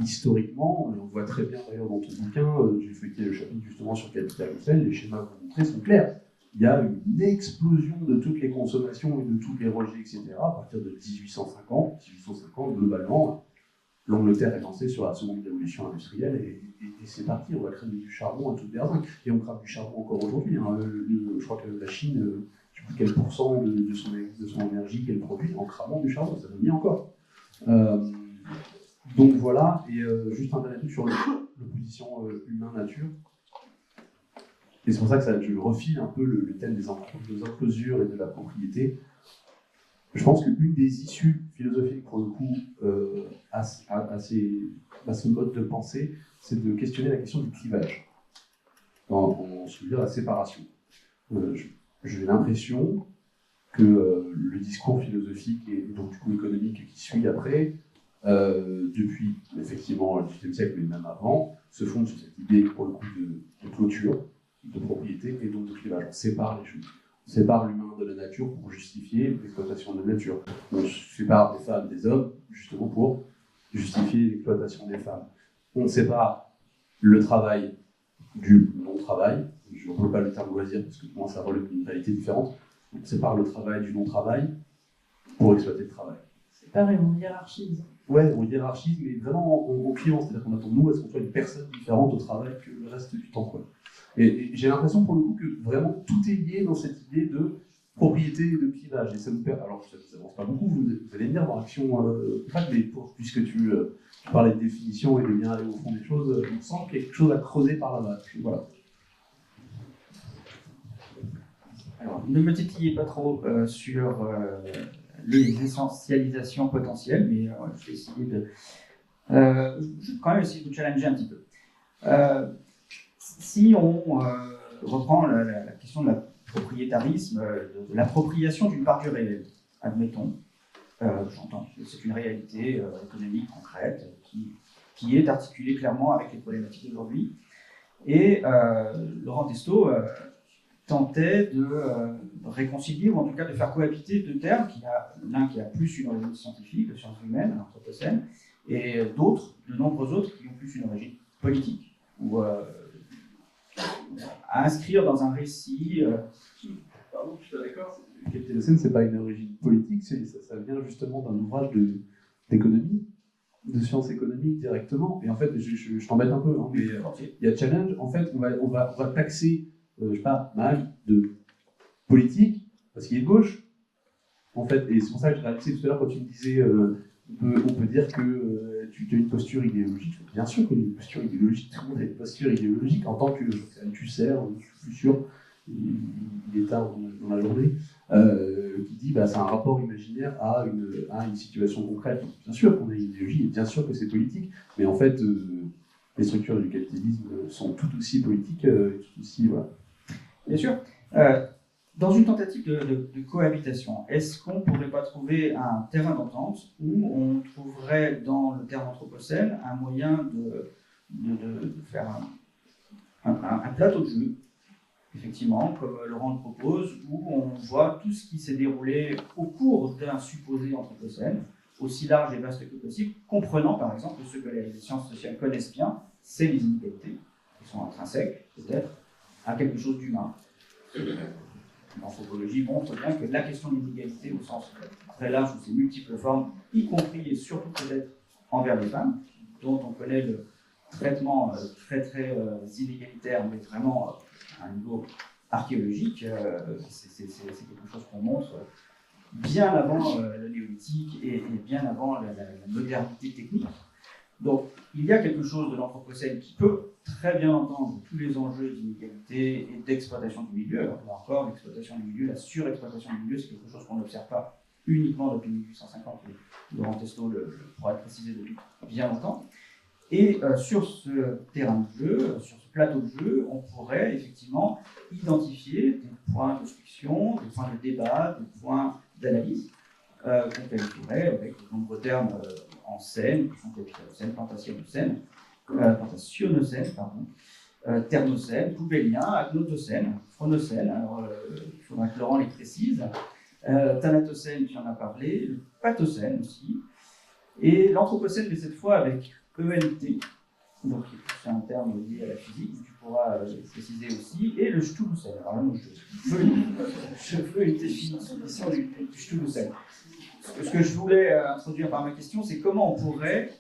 historiquement, on voit très bien d'ailleurs dans ton bouquin, j'ai feuilleté le chapitre justement sur Capital Hussein, les schémas que vous montrez sont clairs. Il y a une explosion de toutes les consommations et de tous les rejets, etc. à partir de 1850. 1850, globalement, l'Angleterre est lancée sur la seconde révolution industrielle et c'est parti, on va cramer du charbon à toute berzingue. Et on crame du charbon encore aujourd'hui. Hein. Je crois que la Chine, je ne sais plus quel pourcent de son énergie qu'elle produit en cramant du charbon, ça donne encore. Donc voilà, et juste un dernier truc sur l'opposition humain-nature. Et c'est pour ça que je refile un peu le thème des enclosures et de la propriété. Je pense qu'une des issues philosophiques, pour le coup, à ce mode de pensée, c'est de questionner la question du clivage, en se dire la séparation. J'ai l'impression que le discours philosophique et donc du coup économique qui suit après, depuis effectivement le XVIIIe siècle, mais même avant, se fonde sur cette idée, pour le coup, de clôture, de propriété et donc de clivage. On sépare les choses. On sépare l'humain de la nature pour justifier l'exploitation de la nature. On sépare des femmes des hommes justement pour justifier l'exploitation des femmes. On sépare le travail du non-travail. Je ne veux pas le terme loisir parce que pour moi ça relève d'une réalité différente. On sépare le travail du non-travail pour exploiter le travail. C'est pareil, on hiérarchise. Ouais, on hiérarchise, mais vraiment en client. C'est-à-dire qu'on attend nous à ce qu'on soit une personne différente au travail que le reste du temps, quoi. Et j'ai l'impression pour le coup que vraiment tout est lié dans cette idée de propriété et de clivage. Et ça nous permet, alors ça ne avance pas beaucoup, vous allez venir dans l'action mais puisque tu parlais de définition et de bien aller au fond des choses, il me semble qu'il y a quelque chose à creuser par là-bas. Voilà. Alors, ne me titillez pas trop sur les essentialisations potentielles, mais je vais essayer de... je vais quand même essayer de vous challenger un petit peu. Si on reprend la question de la propriétarisme, de l'appropriation d'une part du réel, admettons, j'entends, c'est une réalité économique concrète qui est articulée clairement avec les problématiques d'aujourd'hui. Et Laurent Testo tentait de réconcilier, ou en tout cas de faire cohabiter deux termes, l'un qui a plus une origine scientifique, de sciences humaines, l'anthropocène, et de nombreux autres qui ont plus une origine politique, ou à inscrire dans un récit. Pardon, je suis d'accord. Capital Hussein, c'est pas une origine politique, ça vient justement d'un ouvrage d'économie, de sciences économiques directement. Et en fait, je t'embête un peu, hein, mais il y a challenge. En fait, on va taxer, je sais pas, mal de politique parce qu'il est de gauche. En fait, et c'est pour ça que je réalisais tout à l'heure quand tu me disais, on peut dire que tu as une posture idéologique. Bien sûr qu'on a une posture idéologique, tout le monde a une posture idéologique en tant que tu sers, je suis sûr, il est tard dans la journée, qui dit c'est un rapport imaginaire à une situation concrète. Bien sûr qu'on a une idéologie et bien sûr que c'est politique, mais en fait, les structures du capitalisme sont tout aussi politiques, tout aussi. Voilà. Bien sûr. Dans une tentative de cohabitation, est-ce qu'on ne pourrait pas trouver un terrain d'entente où on trouverait dans le terme anthropocène un moyen de faire un plateau de jeu, effectivement, comme Laurent le propose, où on voit tout ce qui s'est déroulé au cours d'un supposé anthropocène, aussi large et vaste que possible, comprenant par exemple ce que les sciences sociales connaissent bien, c'est les inégalités, qui sont intrinsèques peut-être, à quelque chose d'humain. L'anthropologie montre bien que la question de l'inégalité, au sens très large de ses multiples formes, y compris et surtout peut-être envers les femmes, dont on connaît le traitement très très inégalitaire, mais vraiment à un niveau archéologique, c'est quelque chose qu'on montre bien avant le néolithique et bien avant la modernité technique. Donc, il y a quelque chose de l'anthropocène qui peut très bien entendre tous les enjeux d'inégalité et d'exploitation du milieu. Alors, là encore, l'exploitation du milieu, la surexploitation du milieu, c'est quelque chose qu'on n'observe pas uniquement depuis 1850, et Laurent Testo le pourra préciser depuis bien longtemps. Et sur ce terrain de jeu, sur ce plateau de jeu, on pourrait effectivement identifier des points de discussion, des points de débat, des points d'analyse qu'on qualifierait avec de nombreux termes en scène, qui sont capitalocène, plantationnocène, thermocène, poubélien, agnotocène, phronocène. Alors, il faudra que Laurent les précise. Thanatocène, tu en as parlé, le pathocène aussi. Et l'Anthropocène, mais cette fois avec ENT, donc c'est un terme lié à la physique, tu pourras préciser aussi, et le Stubusel. Alors là, moi, je veux une définition du Stubusel. Ce que je voulais introduire par ma question, c'est comment on pourrait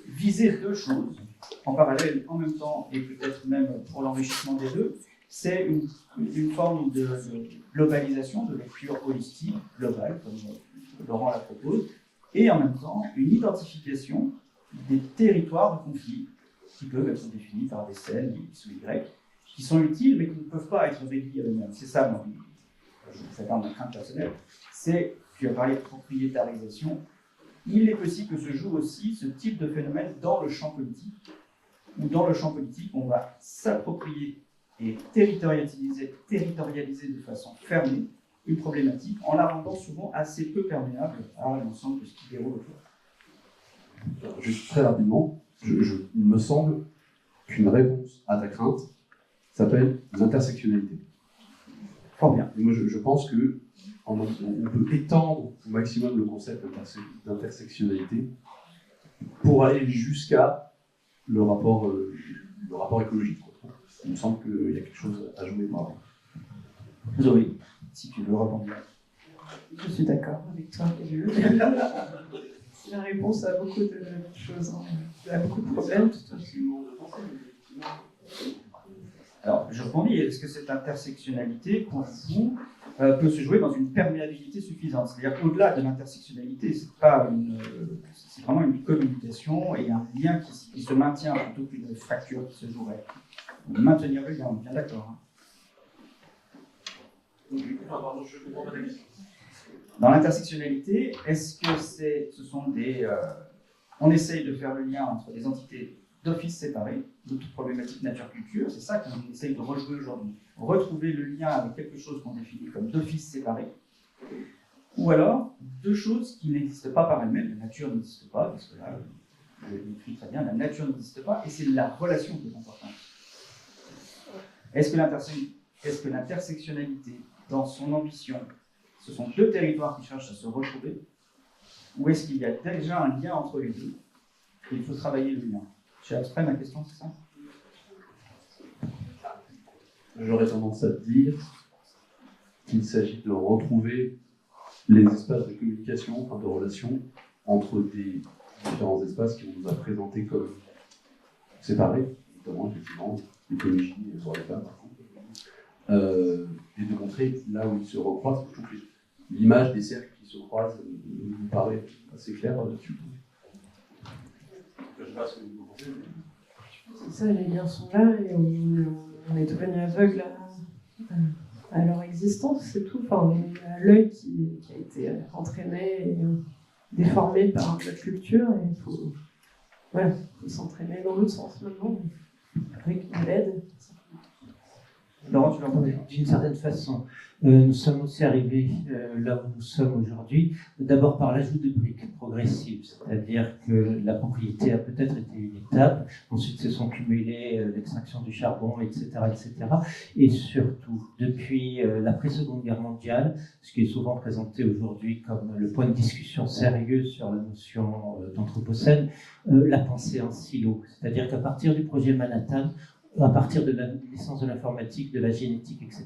viser deux choses en parallèle, en même temps, et peut-être même pour l'enrichissement des deux. C'est une forme de globalisation, de lecture holistique, globale, comme Laurent la propose, et en même temps une identification des territoires de conflit qui peuvent être définis par des scènes X ou Y, qui sont utiles mais qui ne peuvent pas être réduits à eux-mêmes. C'est ça, moi, je parle de ma crainte personnelle. Tu as parlé de propriétarisation. Il est possible que se joue aussi ce type de phénomène dans le champ politique, où dans le champ politique, on va s'approprier et territorialiser de façon fermée une problématique en la rendant souvent assez peu perméable à l'ensemble de ce qui déroule autour. Juste très rapidement, il me semble qu'une réponse à ta crainte s'appelle l'intersectionnalité. Fort bien. Et moi, je pense que on peut étendre au maximum le concept d'intersectionnalité pour aller jusqu'à le rapport écologique. Il me semble qu'il y a quelque chose à jouer par là. Zoé, si tu veux répondre. Je suis d'accord avec toi. C'est la réponse à beaucoup de choses, à beaucoup de problèmes. Alors, je rebondis. Est-ce que cette intersectionnalité, pour vous, peut se jouer dans une perméabilité suffisante? C'est-à-dire qu'au-delà de l'intersectionnalité, c'est vraiment une communication et un lien qui se maintient plutôt qu'une fracture qui se jouerait. Maintenir le lien, on est bien d'accord. Pardon, je comprends pas ta question. Dans l'intersectionnalité, est-ce que ce sont on essaye de faire le lien entre des entités d'office séparés, de toute problématique nature-culture, c'est ça qu'on essaye de rejouer aujourd'hui. Retrouver le lien avec quelque chose qu'on définit comme d'office séparé, ou alors deux choses qui n'existent pas par elles-mêmes. La nature n'existe pas, parce que là, je l'écris très bien, la nature n'existe pas, et c'est la relation qui est importante. Est-ce que l'intersectionnalité, dans son ambition, ce sont deux territoires qui cherchent à se retrouver, ou est-ce qu'il y a déjà un lien entre les deux et il faut travailler le lien? J'ai abstrait ma question, c'est ça? J'aurais tendance à te dire qu'il s'agit de retrouver les espaces de communication, enfin de relation, entre des différents espaces qu'on nous a présentés comme séparés, notamment effectivement l'écologie et sur les femmes, par contre, et de montrer là où ils se recroisent. Je trouve que l'image des cercles qui se croisent me paraît assez claire là-dessus. Je ne sais pas ce que vous pensez. C'est ça, les liens sont là et on est devenu aveugle à leur existence, c'est tout. Enfin, à l'œil qui a été entraîné et déformé par notre culture, et il faut s'entraîner dans l'autre sens maintenant, avec de l'aide. Laurent, tu l'entends? D'une certaine façon, nous sommes aussi arrivés là où nous sommes aujourd'hui, d'abord par l'ajout de briques progressives, c'est-à-dire que la propriété a peut-être été une étape, ensuite se sont cumulées l'extraction du charbon, etc., etc. Et surtout, depuis l'après-Seconde Guerre mondiale, ce qui est souvent présenté aujourd'hui comme le point de discussion sérieux sur la notion d'anthropocène, la pensée en silo, c'est-à-dire qu'à partir du projet Manhattan, à partir de la naissance de l'informatique, de la génétique, etc.,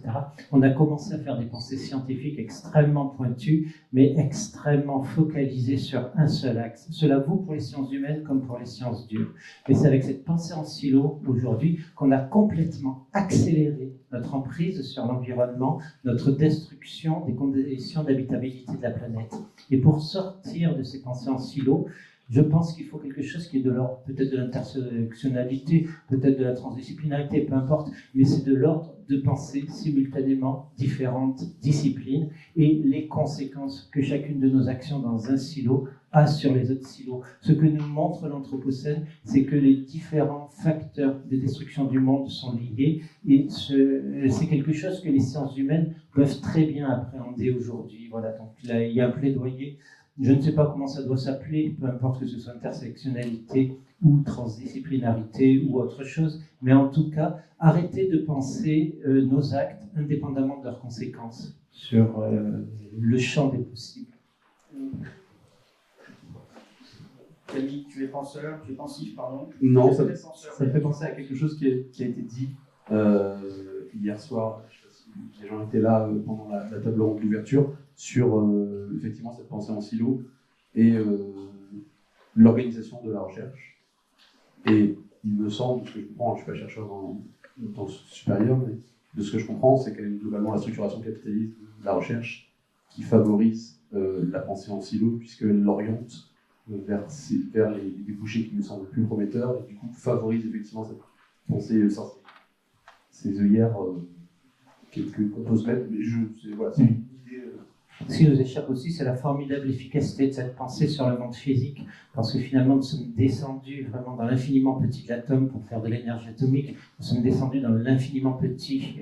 on a commencé à faire des pensées scientifiques extrêmement pointues, mais extrêmement focalisées sur un seul axe. Cela vaut pour les sciences humaines comme pour les sciences dures. Et c'est avec cette pensée en silo, aujourd'hui, qu'on a complètement accéléré notre emprise sur l'environnement, notre destruction des conditions d'habitabilité de la planète. Et pour sortir de ces pensées en silo, je pense qu'il faut quelque chose qui est de l'ordre peut-être de l'intersectionnalité, peut-être de la transdisciplinarité, peu importe, mais c'est de l'ordre de penser simultanément différentes disciplines et les conséquences que chacune de nos actions dans un silo a sur les autres silos. Ce que nous montre l'Anthropocène, c'est que les différents facteurs de destruction du monde sont liés et c'est quelque chose que les sciences humaines peuvent très bien appréhender aujourd'hui. Voilà, donc là, il y a un plaidoyer. Je ne sais pas comment ça doit s'appeler, peu importe que ce soit intersectionnalité ou transdisciplinarité ou autre chose, mais en tout cas, arrêtez de penser nos actes indépendamment de leurs conséquences sur le champ des possibles. Camille, tu es penseur, tu es pensif, pardon. Non, Tu es ça penseur. me fait penser à quelque chose qui a été dit hier soir. Je ne sais pas si les gens étaient là pendant la table ronde d'ouverture sur effectivement cette pensée en silo et l'organisation de la recherche. Et il me semble, de ce que je comprends, je ne suis pas chercheur dans ce supérieur, mais de ce que je comprends, c'est quand même globalement la structuration capitaliste de la recherche qui favorise la pensée en silo, puisqu'elle l'oriente vers les débouchés qui me semblent plus prometteurs, et du coup favorise effectivement cette pensée sans ces œillères qu'on peut se mettre. Mais c'est une idée. Ce qui nous échappe aussi, c'est la formidable efficacité de cette pensée sur le monde physique, parce que finalement, nous sommes descendus vraiment dans l'infiniment petit de l'atome pour faire de l'énergie atomique, nous sommes descendus dans l'infiniment petit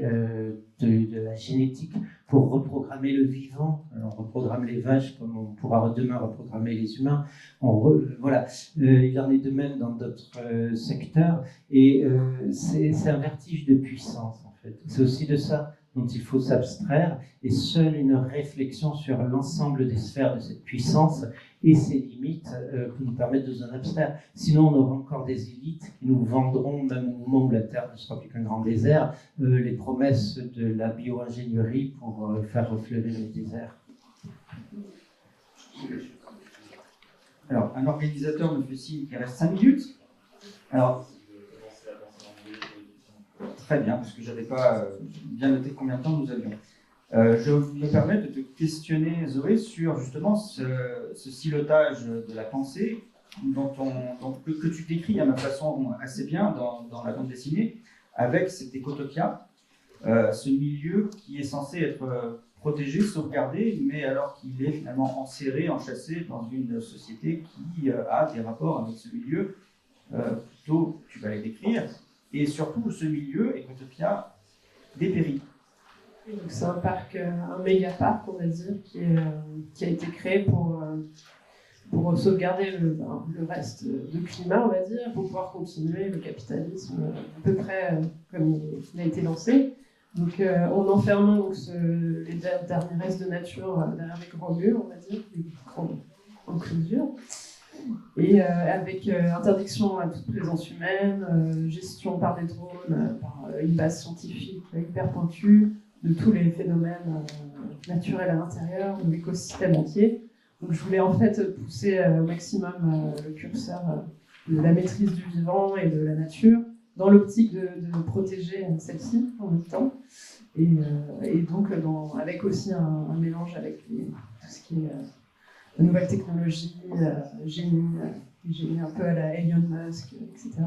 de la génétique pour reprogrammer le vivant. On reprogramme les vaches comme on pourra demain reprogrammer les humains. Voilà. Il en est de même dans d'autres secteurs, et c'est un vertige de puissance, en fait. C'est aussi de ça dont il faut s'abstraire, et seule une réflexion sur l'ensemble des sphères de cette puissance et ses limites peut nous permettre de nous en abstraire. Sinon, on aura encore des élites qui nous vendront, même au moment où la Terre ne sera plus qu'un grand désert, les promesses de la bio-ingénierie pour faire refleurir les déserts. Alors, un organisateur me fait signe qu'il reste 5 minutes. Alors, très bien, parce que je n'avais pas bien noté combien de temps nous avions. Je me permets de te questionner, Zoé, sur justement ce silotage de la pensée que tu décris à ma façon assez bien dans la bande dessinée, avec cette écotopia, ce milieu qui est censé être protégé, sauvegardé, mais alors qu'il est finalement enserré, enchâssé dans une société qui a des rapports avec ce milieu, plutôt, tu vas les décrire, et surtout ce milieu, Ecotopia, dépérit. Donc c'est un parc, un méga parc, on va dire, qui a été créé pour sauvegarder le reste du climat, on va dire, pour pouvoir continuer le capitalisme à peu près comme il a été lancé. Donc en enfermant donc, les derniers restes de nature derrière les grands murs, on va dire, les grandes enclosures. Et avec interdiction à toute présence humaine, gestion par des drones, par une base scientifique hyper pointue de tous les phénomènes naturels à l'intérieur, de l'écosystème entier. Donc je voulais en fait pousser au maximum le curseur de la maîtrise du vivant et de la nature, dans l'optique de protéger celle-ci en même temps. Et donc avec aussi un mélange avec tout ce qui est de nouvelles technologies, génie un peu à la Elon Musk, etc.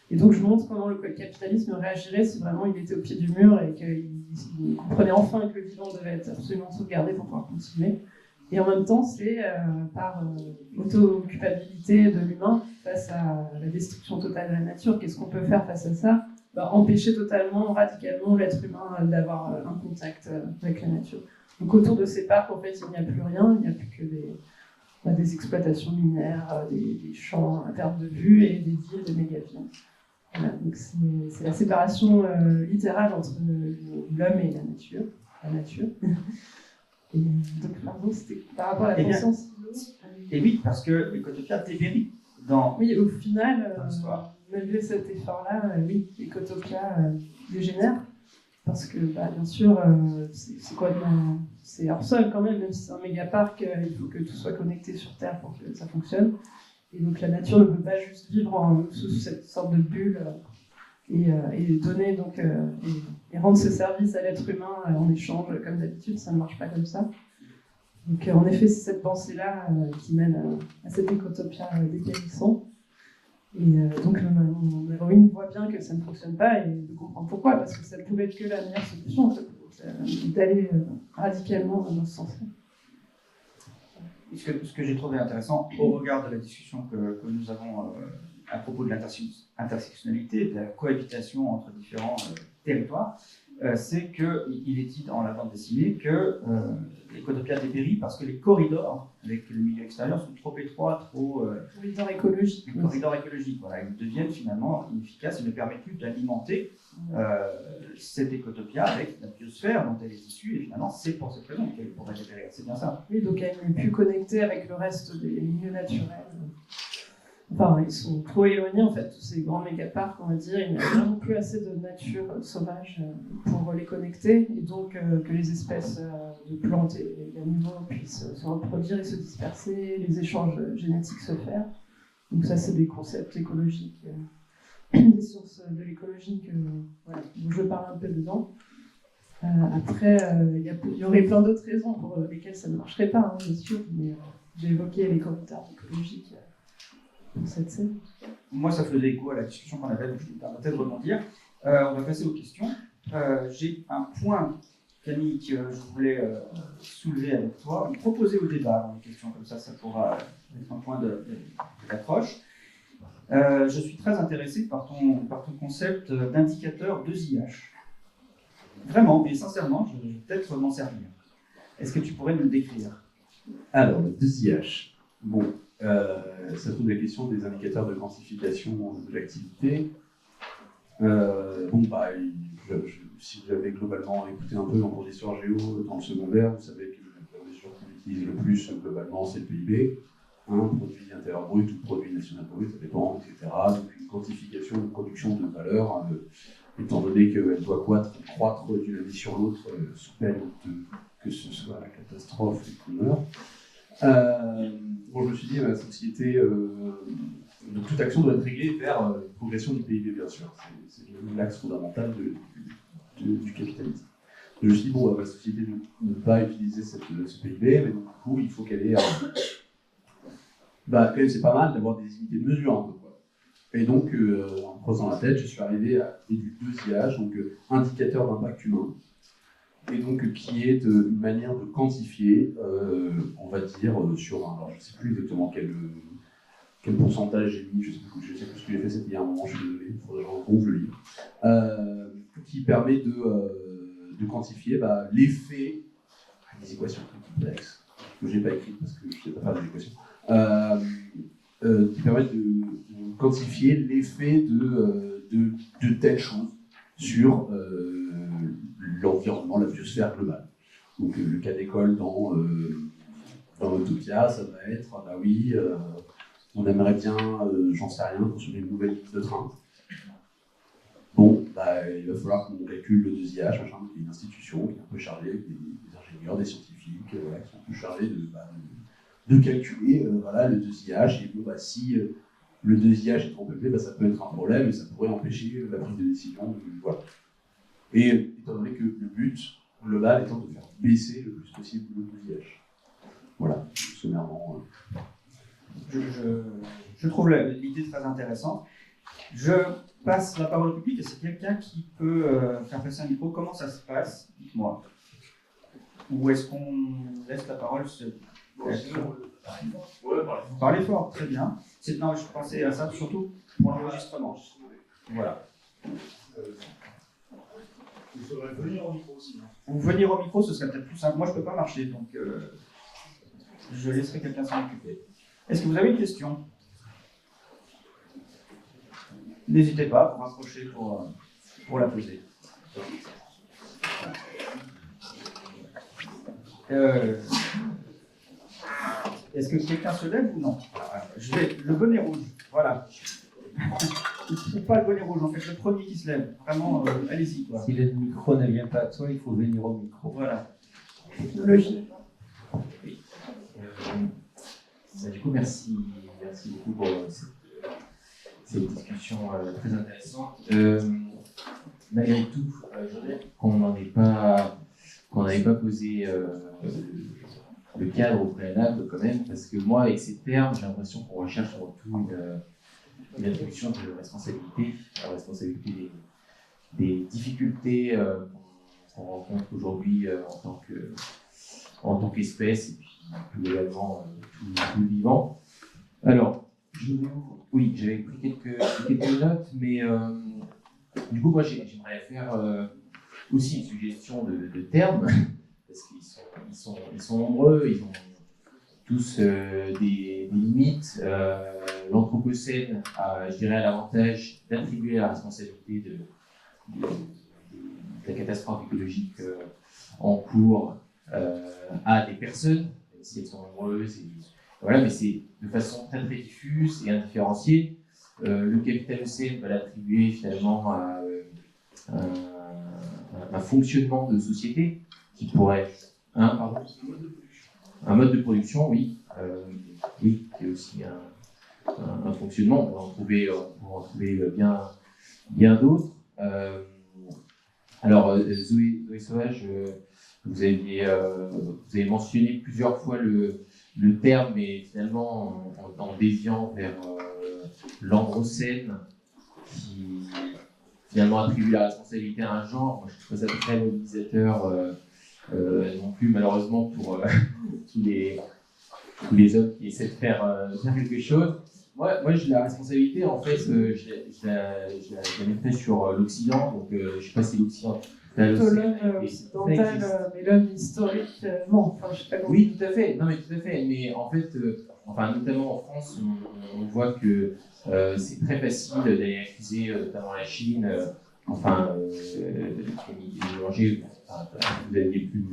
Et donc je montre comment le capitalisme réagirait si vraiment il était au pied du mur et qu'il comprenait enfin que le vivant devait être absolument sauvegardé pour pouvoir continuer. Et en même temps, c'est par auto-occupabilité de l'humain face à la destruction totale de la nature. Qu'est-ce qu'on peut faire face à ça ? Empêcher totalement, radicalement l'être humain d'avoir un contact avec la nature. Donc autour de ces parcs, en fait, il n'y a plus rien, il n'y a plus que des exploitations minières, des champs à perte de vue et des villes, des méga-villes. Voilà, donc c'est la séparation littérale entre l'homme et la nature. Et donc, pardon, c'était par rapport à la conscience. Et oui, parce que Ecotopia dépérit dans. Oui, au final, l'histoire. malgré cet effort-là, oui, Ecotopia dégénère. Parce que, bien sûr, c'est hors sol quand même si c'est un méga parc, il faut que tout soit connecté sur Terre pour que ça fonctionne. Et donc la nature ne peut pas juste vivre sous cette sorte de bulle et donner donc et rendre ses services à l'être humain en échange comme d'habitude, ça ne marche pas comme ça. Donc en effet, c'est cette pensée-là qui mène à cette écotopia dépérissant. Et donc mon héroïne voit bien que ça ne fonctionne pas et de comprendre pourquoi, parce que ça ne pouvait être que la meilleure solution, d'aller radicalement dans ce sens-là. Ce que j'ai trouvé intéressant au regard de la discussion que nous avons à propos de l'intersectionnalité, de la cohabitation entre différents territoires, c'est qu'il est dit dans la bande dessinée que Ecotopia dépérit parce que les corridors avec le milieu extérieur sont trop étroits, trop... corridors écologiques. Les corridors écologiques, voilà, ils deviennent finalement inefficaces et ne permettent plus d'alimenter cette Ecotopia avec la biosphère dont elle est issue, et finalement c'est pour cette raison qu'elle pourrait dépérir, c'est bien ça. Oui, donc elle n'est plus connectée avec le reste des milieux naturels. Enfin, ils sont trop éloignés en fait, tous ces grands mégaparcs, on va dire. Il n'y a vraiment plus assez de nature sauvage pour les connecter et donc que les espèces de plantes et d'animaux puissent se reproduire et se disperser, les échanges génétiques se faire. Donc ça, c'est des concepts écologiques, des sources de l'écologie voilà, dont je parle un peu dedans. Après, il y aurait plein d'autres raisons pour lesquelles ça ne marcherait pas, hein, bien sûr, mais j'ai évoqué les commentaires écologiques pour cette scène. Moi, ça faisait écho à la discussion qu'on avait, donc je me permettais de rebondir. On va passer aux questions. J'ai un point, Camille, que je voulais soulever avec toi, proposer au débat dans les questions, comme ça pourra être un point d'accroche. Je suis très intéressé par ton concept d'indicateur 2IH. Vraiment, mais sincèrement, je vais peut-être m'en servir. Est-ce que tu pourrais nous le décrire? Alors, le 2IH. Bon, ça pose la question des indicateurs de quantification de l'activité. Si vous avez globalement écouté un peu en cours d'histoire géo dans le secondaire, vous savez que la mesure qu'on utilise le plus globalement, c'est le PIB, produit intérieur brut ou produit national brut, ça dépend, etc. Donc une quantification de production de valeur, étant donné qu'elle doit croître d'une année sur l'autre, sous peine que ce soit la catastrophe et qu'on meurt. Je me suis dit, la société, donc toute action doit être réglée vers une progression du PIB, bien sûr. C'est l'axe fondamental du capitalisme. Je me suis dit, la société ne peut pas utiliser ce PIB, mais donc, du coup, il faut qu'elle ait. Quand même, c'est pas mal d'avoir des unités de mesure, un peu, quoi. Et donc, en me creusant la tête, je suis arrivé à l'idée du 2IH, donc indicateur d'impact humain. Et donc qui est une manière de quantifier, on va dire, alors je ne sais plus exactement quel pourcentage j'ai mis, je sais plus ce que j'ai fait, c'était il y a un moment, je suis désolé, il faudrait que je retrouve le livre, qui permet de quantifier l'effet, des équations très complexes, que je n'ai pas écrites parce que je ne sais pas faire des équations, qui permettent de quantifier l'effet de telle chose sur l'environnement, la biosphère globale. Donc le cas d'école dans Autopia, ça va être, on aimerait bien, j'en sais rien, construire une nouvelle ligne de train. Il va falloir qu'on calcule le 2IH, qui est une institution qui est un peu chargée, avec des ingénieurs, des scientifiques, qui sont un peu chargés de calculer le 2IH. Et si le 2IH est trop élevé, ça peut être un problème et ça pourrait empêcher la prise de décision. Et étant donné que le but global étant de faire baisser le plus possible le 2IH. Voilà, sommairement. Je trouve l'idée très intéressante. Je passe la parole au public. Est-ce qu'il y a quelqu'un qui peut faire passer un micro? Comment ça se passe? Dites-moi. Ou est-ce qu'on laisse la parole Vous parlez fort, très bien. Non, je pensais à ça surtout pour l'enregistrement. Voilà. Il faudrait venir au micro aussi. Ou venir au micro, ce serait peut-être plus simple. Moi, je ne peux pas marcher, donc je laisserai quelqu'un s'en occuper. Est-ce que vous avez une question? N'hésitez pas à vous rapprocher pour la poser. Est-ce que quelqu'un se lève ou non? Le bonnet rouge, voilà. Il ne faut pas le bonnet rouge, en fait, le premier qui se lève. Vraiment, allez-y, quoi. Si le micro ne vient pas à toi, il faut venir au micro. Voilà. Technologie. Oui. Du coup, merci beaucoup pour cette discussion très intéressante. Malgré tout, je voudrais qu'on n'avait pas posé le cadre au préalable quand même, parce que moi, avec ces termes, j'ai l'impression qu'on recherche avant tout une introduction de responsabilité, la responsabilité des difficultés qu'on rencontre aujourd'hui en tant qu'espèce, et puis plus globalement tout le vivant. Alors, j'avais pris quelques notes, mais du coup, moi, j'aimerais faire aussi une suggestion de termes, parce qu'ils sont nombreux, ils ont tous des limites. L'Anthropocène je dirais, a l'avantage d'attribuer la responsabilité de la catastrophe écologique en cours à des personnes, même si elles sont nombreuses Voilà, mais c'est de façon très très diffuse et indifférenciée. Le capital ECN va l'attribuer finalement à un fonctionnement de société qui pourrait être un mode de production, oui, oui, qui est aussi un fonctionnement. On pourrait en trouver bien d'autres. Alors, Zoé Sauvage, vous avez mentionné plusieurs fois le terme, mais finalement en déviant vers l'androcène, qui finalement attribue la responsabilité à un genre. Moi, je trouve ça très mobilisateur, non plus malheureusement pour tous les hommes qui essaient de faire quelque chose. Moi, la responsabilité, en fait, je la mettrais sur l'Occident. Donc, je ne sais pas si l'Occident. Plutôt l'homme occidental, mais l'homme historique, non. Enfin, je sais pas comment. Oui, tout à fait. Non, mais tout à fait. Mais en fait, notamment en France, on voit que c'est très facile d'aller accuser, notamment la Chine, vous aviez pu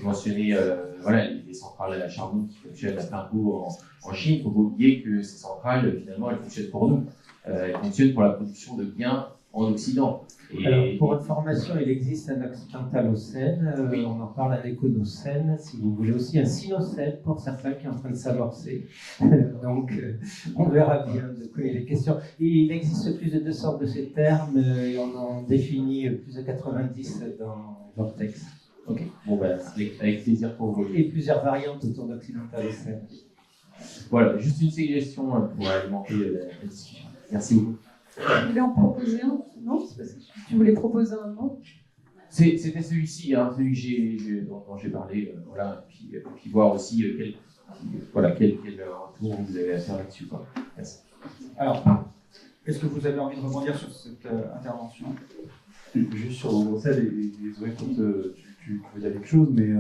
mentionner voilà, les centrales à charbon qui fonctionnent à plein pot en Chine. Il faut pas oublier que ces centrales, finalement, elles fonctionnent pour nous. Elles fonctionnent pour la production de biens en Occident. Alors, pour information, il existe un occidentalocène, oui. On en parle un éconocène, si vous voulez aussi un sinocène pour certains qui est en train de s'amorcer. Donc, on verra bien de quoi il est question. Il existe plus de 2 sortes de ces termes et on en définit plus de 90 dans Vortex. Ok, bon, ben, avec plaisir pour vous. Et plusieurs variantes autour d'occidentalocène. Voilà, juste une suggestion pour alimenter la discussion. Merci beaucoup. Tu voulais en proposer un? Non, c'est parce que tu voulais proposer un nom. C'était celui-ci, hein, celui dont j'ai parlé, voilà, et puis voir aussi quel retour vous avez à faire là-dessus. Merci. Alors, est-ce que vous avez envie de rebondir sur cette intervention? Juste sur l'androcène, et Zoé, quand tu veux dire quelque chose, mais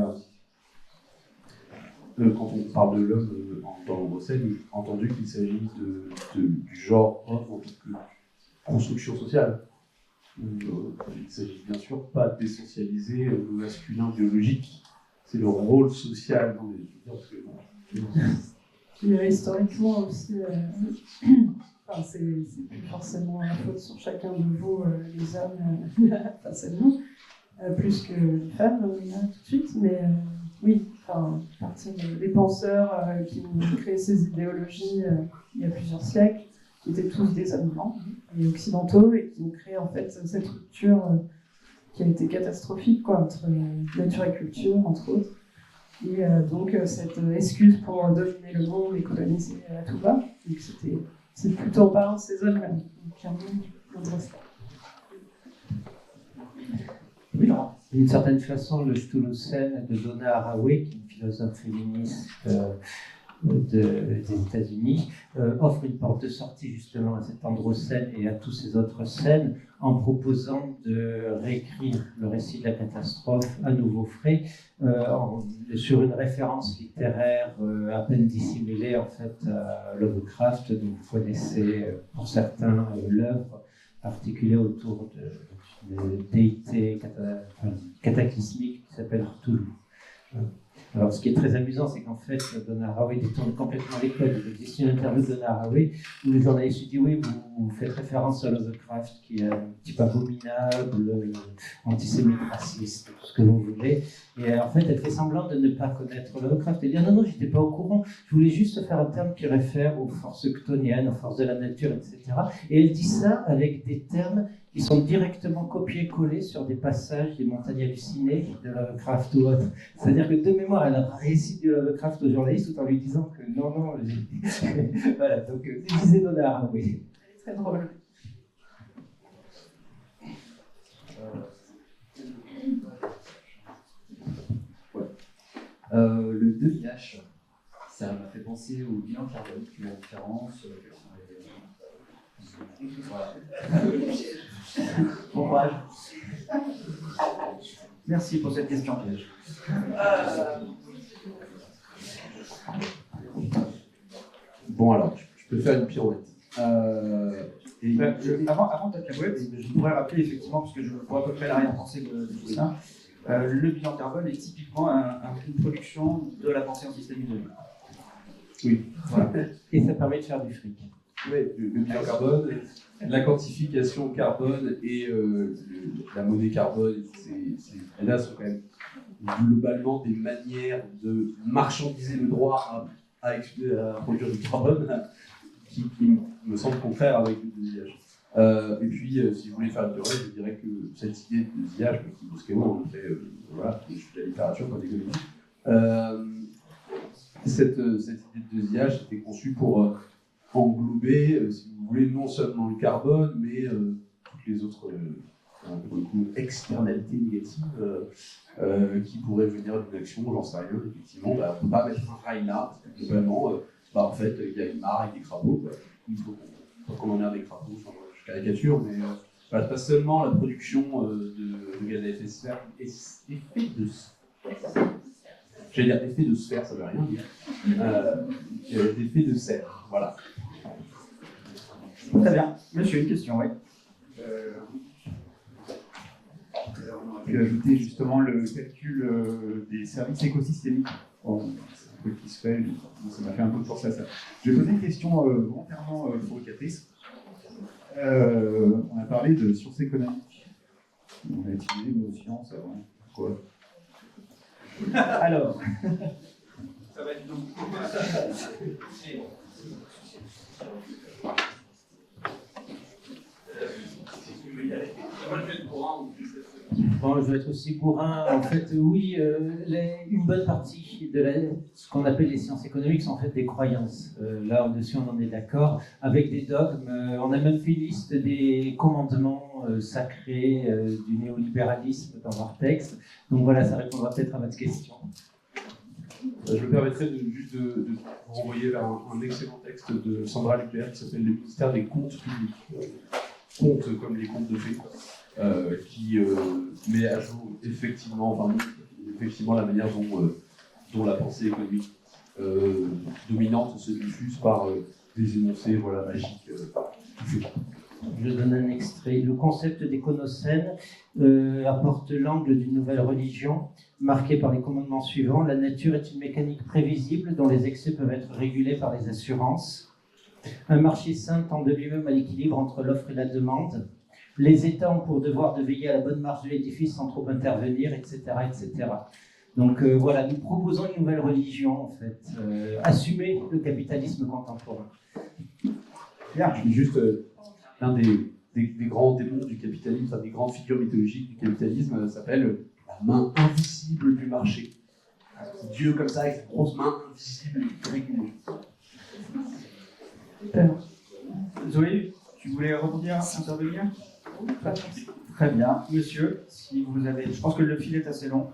quand on parle de l'homme dans l'androcène, entendu qu'il s'agit du genre homme en tant que construction sociale. Il ne s'agit bien sûr pas de désocialiser le masculin biologique, c'est le rôle social. Non, mais je veux dire, parce que, non. Puis historiquement aussi, enfin, c'est plus forcément la faute sur chacun de vous, les hommes, enfin c'est nous, plus que les femmes, là, tout de suite, mais oui, enfin, à partir des penseurs qui ont créé ces idéologies il y a plusieurs siècles, qui étaient tous des hommes blancs et occidentaux et qui ont créé en fait cette rupture qui a été catastrophique quoi, entre nature et culture, entre autres. Et donc cette excuse pour dominer le monde et coloniser à tout va. Donc c'est plutôt en parlant de ces hommes-là. Donc clairement, intéressant. Oui, Laurent. D'une certaine façon, le Cthulhucène de Donna Haraway, qui est une philosophe féministe des États-Unis, offre une porte de sortie justement à cet androcène et à tous ces autres scènes en proposant de réécrire le récit de la catastrophe à nouveau frais sur une référence littéraire à peine dissimulée en fait à Lovecraft, dont vous connaissez pour certains l'œuvre articulée autour de déité cataclysmique qui s'appelle Cthulhu. Alors, ce qui est très amusant, c'est qu'en fait, Donna Haraway détourne complètement les codes. Il existe une interview de Donna Haraway où le journaliste lui dit oui, vous faites référence à Lovecraft, qui est un type abominable, antisémite, raciste, tout ce que vous voulez. Et en fait, elle fait semblant de ne pas connaître Lovecraft. Elle dit non, j'étais pas au courant. Je voulais juste faire un terme qui réfère aux forces chtoniennes, aux forces de la nature, etc. Et elle dit ça avec des termes qui sont directement copiés-collés sur des passages des montagnes hallucinées de Lovecraft ou autre. C'est-à-dire que de mémoire, elle récite du Lovecraft au journaliste tout en lui disant que non, voilà, donc disait Donna Haraway. Elle est très drôle. Le 2IH, ça m'a fait penser au bilan carbone, la différence. Voilà. Bon courage. Merci pour cette question piège. Bon, alors, je peux faire une pirouette. Avant ta pirouette, je pourrais rappeler effectivement, parce que je vois à peu près l'arrière-pensée de tout ça, le bilan carbone est typiquement une production de la pensée en système isolé. Oui, voilà. Et ça permet de faire du fric. Oui, le bilan carbone, la quantification carbone et la monnaie carbone, là, sont quand même globalement des manières de marchandiser le droit à produire du carbone qui me semble contraire avec le dosage. Et puis, si vous voulez faire une théorie, je dirais que cette idée de dosage, qui brusquement, voilà, je suis de la littérature, pas d'économie, cette idée de dosage était conçue pour englober, si vous voulez, non seulement le carbone, mais toutes les autres pour le coup, externalités négatives qui pourraient venir d'une action, j'en sais rien, effectivement, on ne peut pas mettre un rail là, parce que globalement, en fait, il y a une mare avec des crapauds, quoi. Il faut qu'on emmerde des crapauds, enfin, je caricature, mais voilà, pas seulement la production de gaz à effet de serre, j'allais dire effet de sphère, ça veut rien dire, d'effet de serre, voilà. Très bien. Monsieur, une question, oui. On aurait pu ajouter justement le calcul des services écosystémiques. Bon, c'est un truc qui se fait, ça m'a fait un peu penser à ça. Je vais poser une question volontairement provocatrice. On a parlé de sciences économiques. On a utilisé le mot science avant. Quoi? Alors, Ça va être long. Bon, je vais être aussi bourrin. En fait, oui, une bonne partie de ce qu'on appelle les sciences économiques sont en fait des croyances. Là, au-dessus, on en est d'accord. Avec des dogmes, on a même fait une liste des commandements sacrés du néolibéralisme dans leur texte. Donc voilà, ça répondra peut-être à votre question. Je me permettrai juste de vous renvoyer vers un excellent texte de Sandra Leclerc qui s'appelle « Le ministère des comptes publics ». Comptes comme les comptes de fées, qui met à jour effectivement la manière dont la pensée économique dominante se diffuse par des énoncés magiques. Je donne un extrait. Le concept d'éconocène apporte l'angle d'une nouvelle religion marquée par les commandements suivants. La nature est une mécanique prévisible dont les excès peuvent être régulés par les assurances. Un marché sain tend de lui-même à l'équilibre entre l'offre et la demande. Les États ont pour devoir de veiller à la bonne marche de l'édifice sans trop intervenir, etc. etc. Donc voilà, nous proposons une nouvelle religion, en fait. Assumer le capitalisme contemporain. Bien, juste l'un des grands démons du capitalisme, des grandes figures mythologiques du capitalisme s'appelle la main invisible du marché. Dieu comme ça, avec sa grosse main invisible et régulée. Zoé, tu voulais rebondir, intervenir? Très bien. Monsieur, si vous avez... Je pense que le fil est assez long.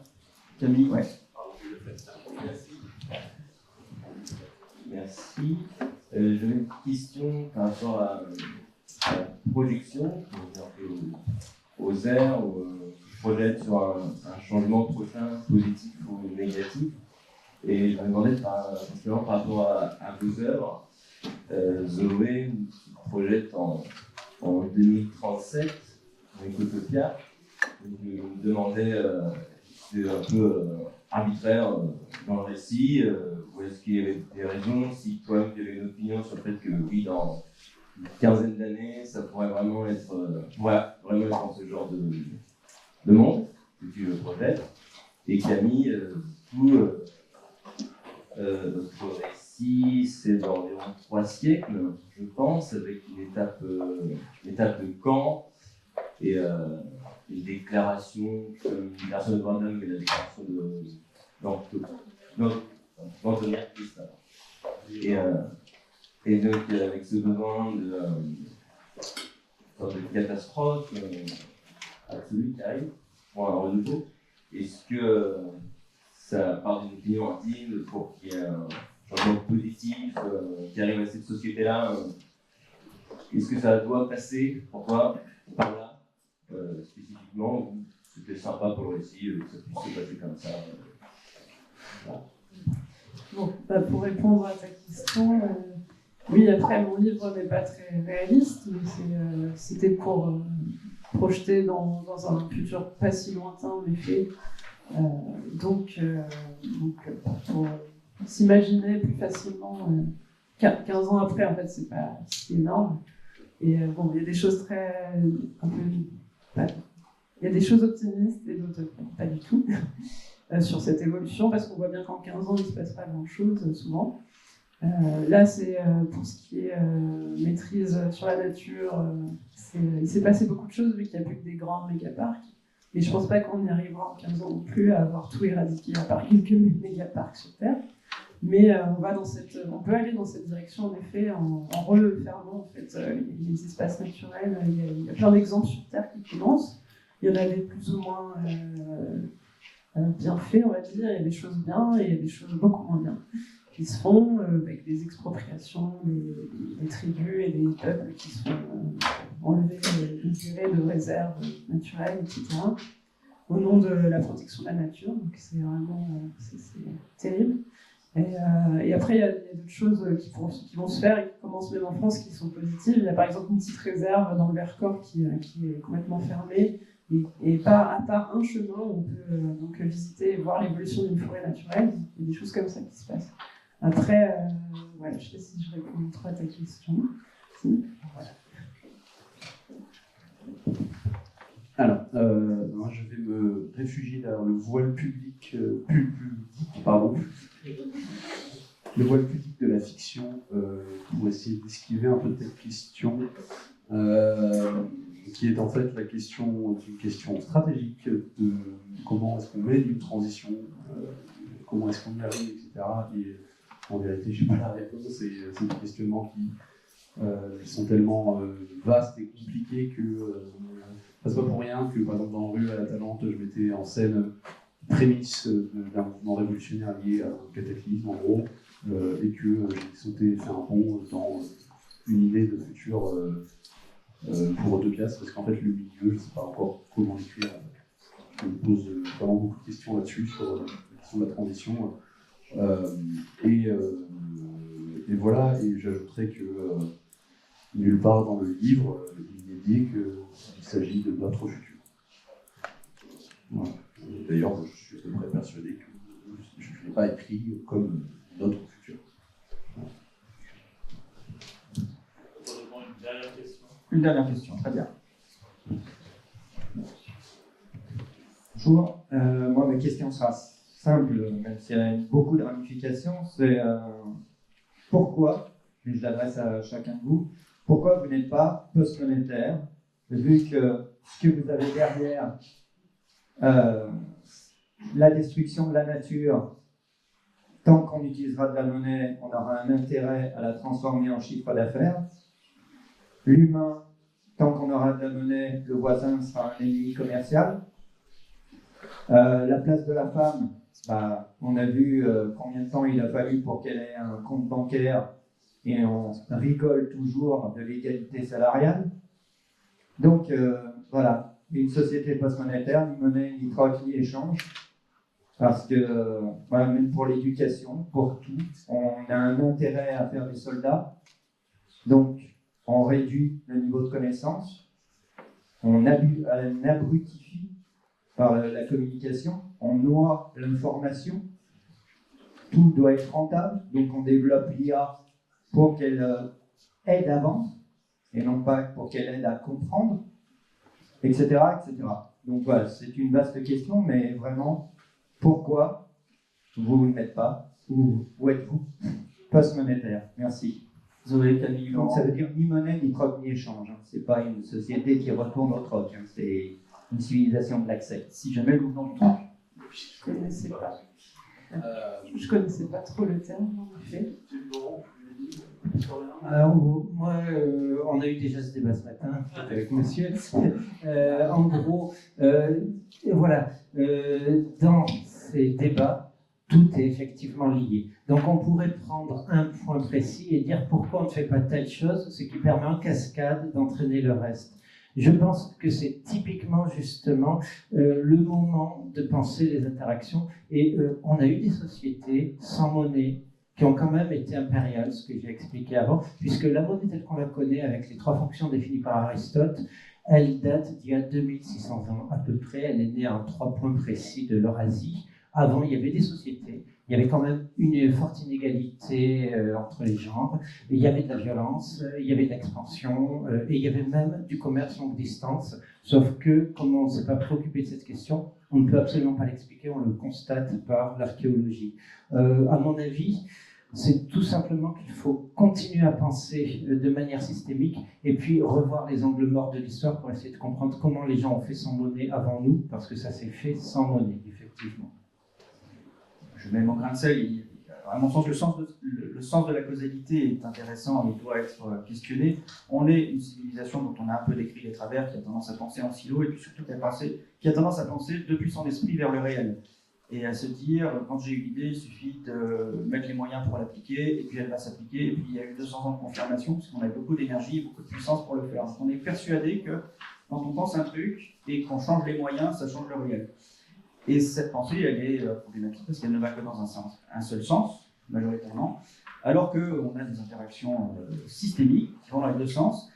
Camille, ouais. Merci. J'avais une question par rapport à la projection, aux airs, qui projettent sur un changement prochain, positif ou négatif. Et je me demandais par rapport à vos œuvres, Zoé qui projette en 2037 avec Utopia. Je me demandais, c'est un peu arbitraire dans le récit, où est-ce qu'il y avait des raisons, si toi tu avais une opinion sur le fait que oui, dans une quinzaine d'années, ça pourrait vraiment être dans ce genre de monde que tu projettes. Et Camille, notre récit, c'est d'environ 3 siècles, je pense, avec une étape de Caen et une déclaration de droits de l'homme, mais la déclaration d'Antonia Christ. Et donc, avec ce besoin de catastrophe absolue qui arrive pour un renouveau, est-ce que ça part d'une opinion intime pour qu'il y ait un changement positif qui arrive à cette société-là? Est-ce que ça doit passer pour toi par là spécifiquement, ou c'était sympa pour le récit que ça puisse se passer comme ça? Voilà. Bon, pour répondre à ta question, oui, après mon livre n'est pas très réaliste, mais c'était pour projeter dans un futur pas si lointain, en effet. Donc pour s'imaginer plus facilement 15 ans après, en fait, c'est pas si énorme. Et bon, il y a des choses il y a des choses optimistes et d'autres pas du tout sur cette évolution, parce qu'on voit bien qu'en 15 ans, il ne se passe pas grand-chose, souvent. Là, c'est pour ce qui est maîtrise sur la nature, il s'est passé beaucoup de choses vu qu'il n'y a plus que des grands mégaparcs. Et je ne pense pas qu'on y arrivera en 15 ans non plus à avoir tout éradiqué, à part quelques mégaparcs sur Terre. Mais on peut aller dans cette direction, en effet, en refermant en fait, les espaces naturels. Il y a plein d'exemples sur Terre qui commencent. Il y en a des plus ou moins bien faits, on va dire. Il y a des choses bien et il y a des choses beaucoup moins bien qui se font avec des expropriations, des tribus et des peuples qui sont enlevés, retirés de réserves naturelles, etc., au nom de la protection de la nature. Donc c'est vraiment c'est terrible. Et après, il y a d'autres choses qui vont se faire et qui commencent même en France qui sont positives. Il y a par exemple une petite réserve dans le Vercors qui est complètement fermée. Et à part un chemin, on peut donc visiter et voir l'évolution d'une forêt naturelle. Il y a des choses comme ça qui se passent. Après, je ne sais pas si je réponds trop à ta question. Si. Voilà. Alors, moi je vais me réfugier derrière le voile pudique, le voile pudique de la fiction pour essayer d'esquiver un peu cette question, qui est en fait une question stratégique de comment est-ce qu'on mène une transition, comment est-ce qu'on y arrive, etc. Et en vérité, je n'ai pas la réponse, et c'est des questionnements qui sont tellement vastes et compliqués que c'est pas pour rien que, par exemple, dans Rue à la Talente, je mettais en scène prémisse d'un mouvement révolutionnaire lié à un cataclysme, en gros, et que j'ai fait un pont dans une idée de futur pour 2 pièces, parce qu'en fait, le milieu, je ne sais pas encore comment l'écrire. Je me pose vraiment beaucoup de questions là-dessus, sur la question de la transition. Et voilà, et j'ajouterais que nulle part dans le livre, il est dit qu'il s'agit de notre futur. Voilà. D'ailleurs, je suis à peu près persuadé que je ne l'ai pas écrit comme notre futur. Voilà. Une dernière question, très bien. Bonjour, moi ma question sera simple, même s'il y a beaucoup de ramifications, c'est pourquoi, et je l'adresse à chacun de vous, pourquoi vous n'êtes pas post-monétaire, vu que ce que vous avez derrière, la destruction de la nature, tant qu'on utilisera de la monnaie, on aura un intérêt à la transformer en chiffre d'affaires. L'humain, tant qu'on aura de la monnaie, le voisin sera un ennemi commercial. La place de la femme, on a vu combien de temps il a fallu pour qu'elle ait un compte bancaire, et on rigole toujours de l'égalité salariale. Donc voilà, une société post-monétaire, ni monnaie, ni troc, ni échange, parce que même pour l'éducation, pour tout, on a un intérêt à faire des soldats, donc on réduit le niveau de connaissance, on abrutifie par la communication, on noie l'information, tout doit être rentable, donc on développe l'IA pour qu'elle aide à vendre, et non pas pour qu'elle aide à comprendre, etc., etc. Donc voilà, c'est une vaste question, mais vraiment, pourquoi vous ne l'êtes pas, ou où êtes-vous post-monétaire? Merci. Zoé, Camille, Donc ça veut dire ni monnaie, ni troc, ni échange. C'est pas une société qui retourne au troc, c'est une civilisation de l'accès. Si jamais le mouvement du troc. Je connaissais pas. Je connaissais pas trop le terme, en effet. Alors, moi, on a eu déjà ce débat ce matin avec monsieur. En gros, voilà, dans ces débats, tout est effectivement lié. Donc, on pourrait prendre un point précis et dire pourquoi on ne fait pas telle chose, ce qui permet en cascade d'entraîner le reste. Je pense que c'est typiquement, justement, le moment de penser les interactions. Et on a eu des sociétés sans monnaie, qui ont quand même été impériales, ce que j'ai expliqué avant, puisque la monnaie telle qu'on la connaît, avec les 3 fonctions définies par Aristote, elle date d'il y a 2600 ans à peu près. Elle est née en 3 points précis de l'Eurasie, Avant, il y avait des sociétés, il y avait quand même une forte inégalité entre les genres, il y avait de la violence, il y avait de l'expansion, et il y avait même du commerce longue distance, sauf que, comme on ne s'est pas préoccupé de cette question, on ne peut absolument pas l'expliquer, on le constate par l'archéologie. À mon avis, c'est tout simplement qu'il faut continuer à penser de manière systémique et puis revoir les angles morts de l'histoire pour essayer de comprendre comment les gens ont fait sans monnaie avant nous, parce que ça s'est fait sans monnaie, effectivement. Je mets mon grain de sel. À mon sens, le sens de la causalité est intéressant et doit être questionné. On est une civilisation dont on a un peu décrit les travers, qui a tendance à penser en silo et puis surtout qui a tendance à penser depuis son esprit vers le réel. Et à se dire, quand j'ai une idée, il suffit de mettre les moyens pour l'appliquer, et puis elle va s'appliquer, et puis il y a eu 200 ans de confirmation, parce qu'on a beaucoup d'énergie et beaucoup de puissance pour le faire. Donc on est persuadé que quand on pense un truc et qu'on change les moyens, ça change le réel. Et cette pensée, elle est problématique, parce qu'elle ne va que dans un seul sens, majoritairement, alors qu'on a des interactions systémiques qui vont dans les deux sens.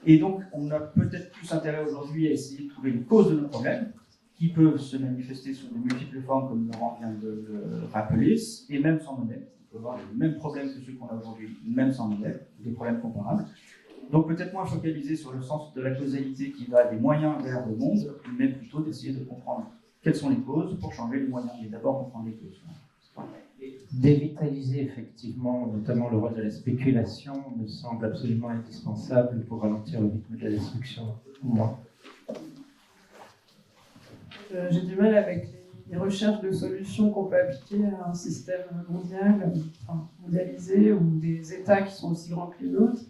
Et donc on a peut-être plus intérêt aujourd'hui à essayer de trouver les causes de nos problèmes, qui peuvent se manifester sous de multiples formes, comme Laurent vient de le rappeler, et même sans modèle. On peut avoir les mêmes problèmes que ceux qu'on a aujourd'hui, même sans modèle, des problèmes comparables. Donc peut-être moins focalisé sur le sens de la causalité qui va des moyens vers le monde, mais plutôt d'essayer de comprendre quelles sont les causes pour changer les moyens, et d'abord comprendre les causes. Dévitaliser effectivement, notamment le rôle de la spéculation, me semble absolument indispensable pour ralentir le rythme de la destruction. Moi. J'ai du mal avec les recherches de solutions qu'on peut appliquer à un système mondial, enfin, mondialisé, ou des États qui sont aussi grands que les nôtres.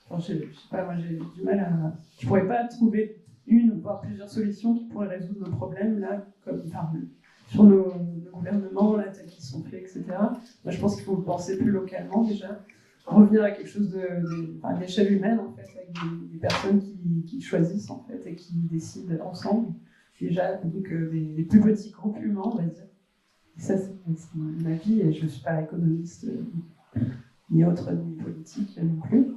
Enfin, je sais pas, moi j'ai du mal à... Je pourrais pas trouver une, voire plusieurs solutions qui pourraient résoudre nos problèmes, là, comme sur nos gouvernements, là, tels qu'ils sont faits, etc. Moi je pense qu'il faut penser plus localement déjà, revenir à quelque chose d'échelle humaine, en fait, avec des personnes qui choisissent, en fait, et qui décident ensemble. Déjà, donc des plus petits groupes humains, on va dire. Et ça, c'est mon avis, et je ne suis pas économiste, ni autre, ni politique non plus.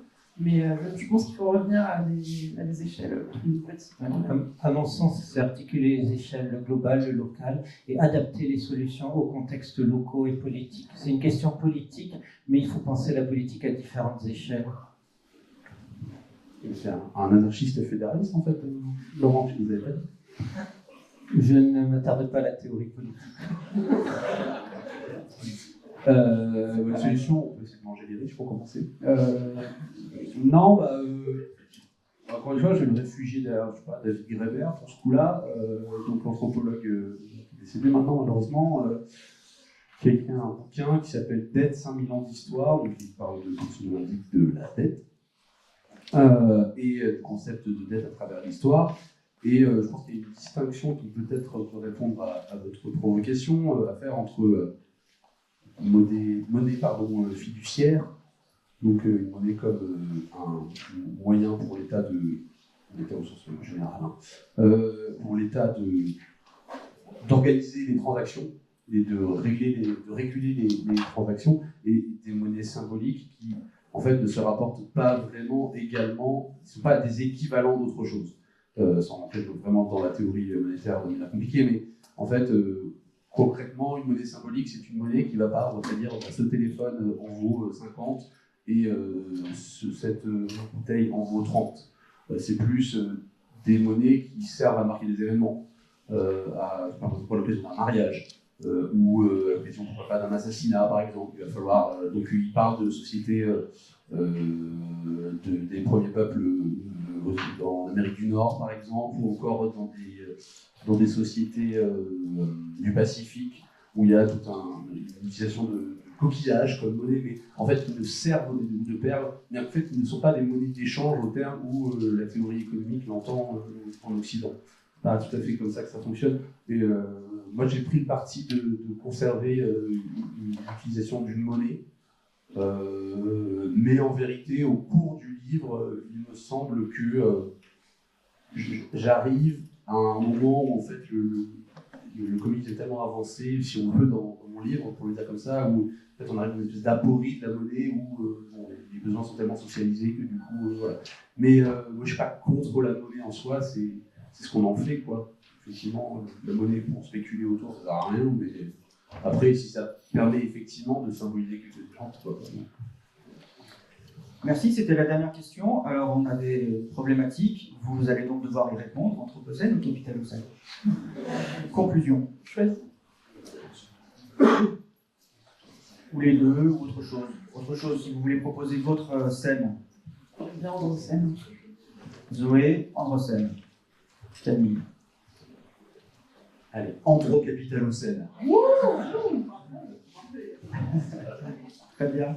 Mais je pense qu'il faut revenir à des échelles plus petites. À mon sens, c'est articuler les échelles, le global, le local, et adapter les solutions aux contextes locaux et politiques. C'est une question politique, mais il faut penser la politique à différentes échelles. C'est un anarchiste fédéraliste, en fait, Laurent, tu nous avais pas dit. Je ne m'attarde pas à la théorie politique. La solution, on peut essayer de manger des riches pour commencer. Non, encore une fois, je vais me réfugier derrière, je sais pas, David Graeber pour ce coup-là, donc l'anthropologue décédé maintenant, malheureusement, qui a écrit un bouquin qui s'appelle Dette, 5000 ans d'histoire, donc il parle de, comme son nom l'indique, de la dette, et du concept de dette à travers l'histoire. Et je pense qu'il y a une distinction qui peut-être peut répondre à votre provocation à faire entre monnaie fiduciaire, donc une monnaie comme un moyen pour l'État l'État au sens général, pour l'État d'organiser les transactions et de réguler les transactions, et des monnaies symboliques qui en fait ne se rapportent pas vraiment également, ne sont pas des équivalents d'autre chose. Sans rentrer vraiment dans la théorie monétaire de la compliquée, mais en fait, concrètement, une monnaie symbolique, c'est une monnaie qui va pas, on va dire, ce téléphone en vaut 50 et cette bouteille en vaut 30. C'est plus des monnaies qui servent à marquer des événements, par exemple à l'occasion d'un mariage, ou à l'occasion d'un assassinat, par exemple. Il va falloir, donc il parle de sociétés des premiers peuples en Amérique du Nord, par exemple, ou encore dans des sociétés du Pacifique, où il y a toute une utilisation de coquillages comme monnaie, mais en fait qui ne servent de perles, mais en fait qui ne sont pas des monnaies d'échange au terme où la théorie économique l'entend en Occident. C'est pas tout à fait comme ça que ça fonctionne. Et moi j'ai pris le parti de conserver l'utilisation d'une monnaie, mais en vérité, au cours du livre, il me semble que j'arrive à un moment où en fait le comics est tellement avancé, si on veut, dans mon livre, pour le dire comme ça, où en fait, on arrive à une espèce d'aporie de la monnaie où les besoins sont tellement socialisés que du coup, voilà. Mais moi, je suis pas contre la monnaie en soi, c'est ce qu'on en fait, quoi. Effectivement, la monnaie pour spéculer autour, ça sert à rien, mais après, si ça permet effectivement de symboliser quelque chose, pourquoi pas. Merci, c'était la dernière question. Alors, on a des problématiques. Vous allez donc devoir y répondre. Anthropocène ou Capitalocène? Conclusion. Choisis. Ou les deux, ou autre chose. Autre chose, si vous voulez proposer votre scène. Bien en scène. Zoé, Androcène. Camille. Allez, Andro-Capitalocène. Très bien.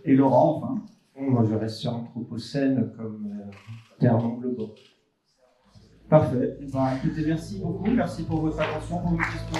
Et Laurent, enfin. Moi, je reste sur Anthropocène comme terme englobant. Parfait. Eh ben, écoutez, merci beaucoup. Merci pour votre attention, pour vos questions.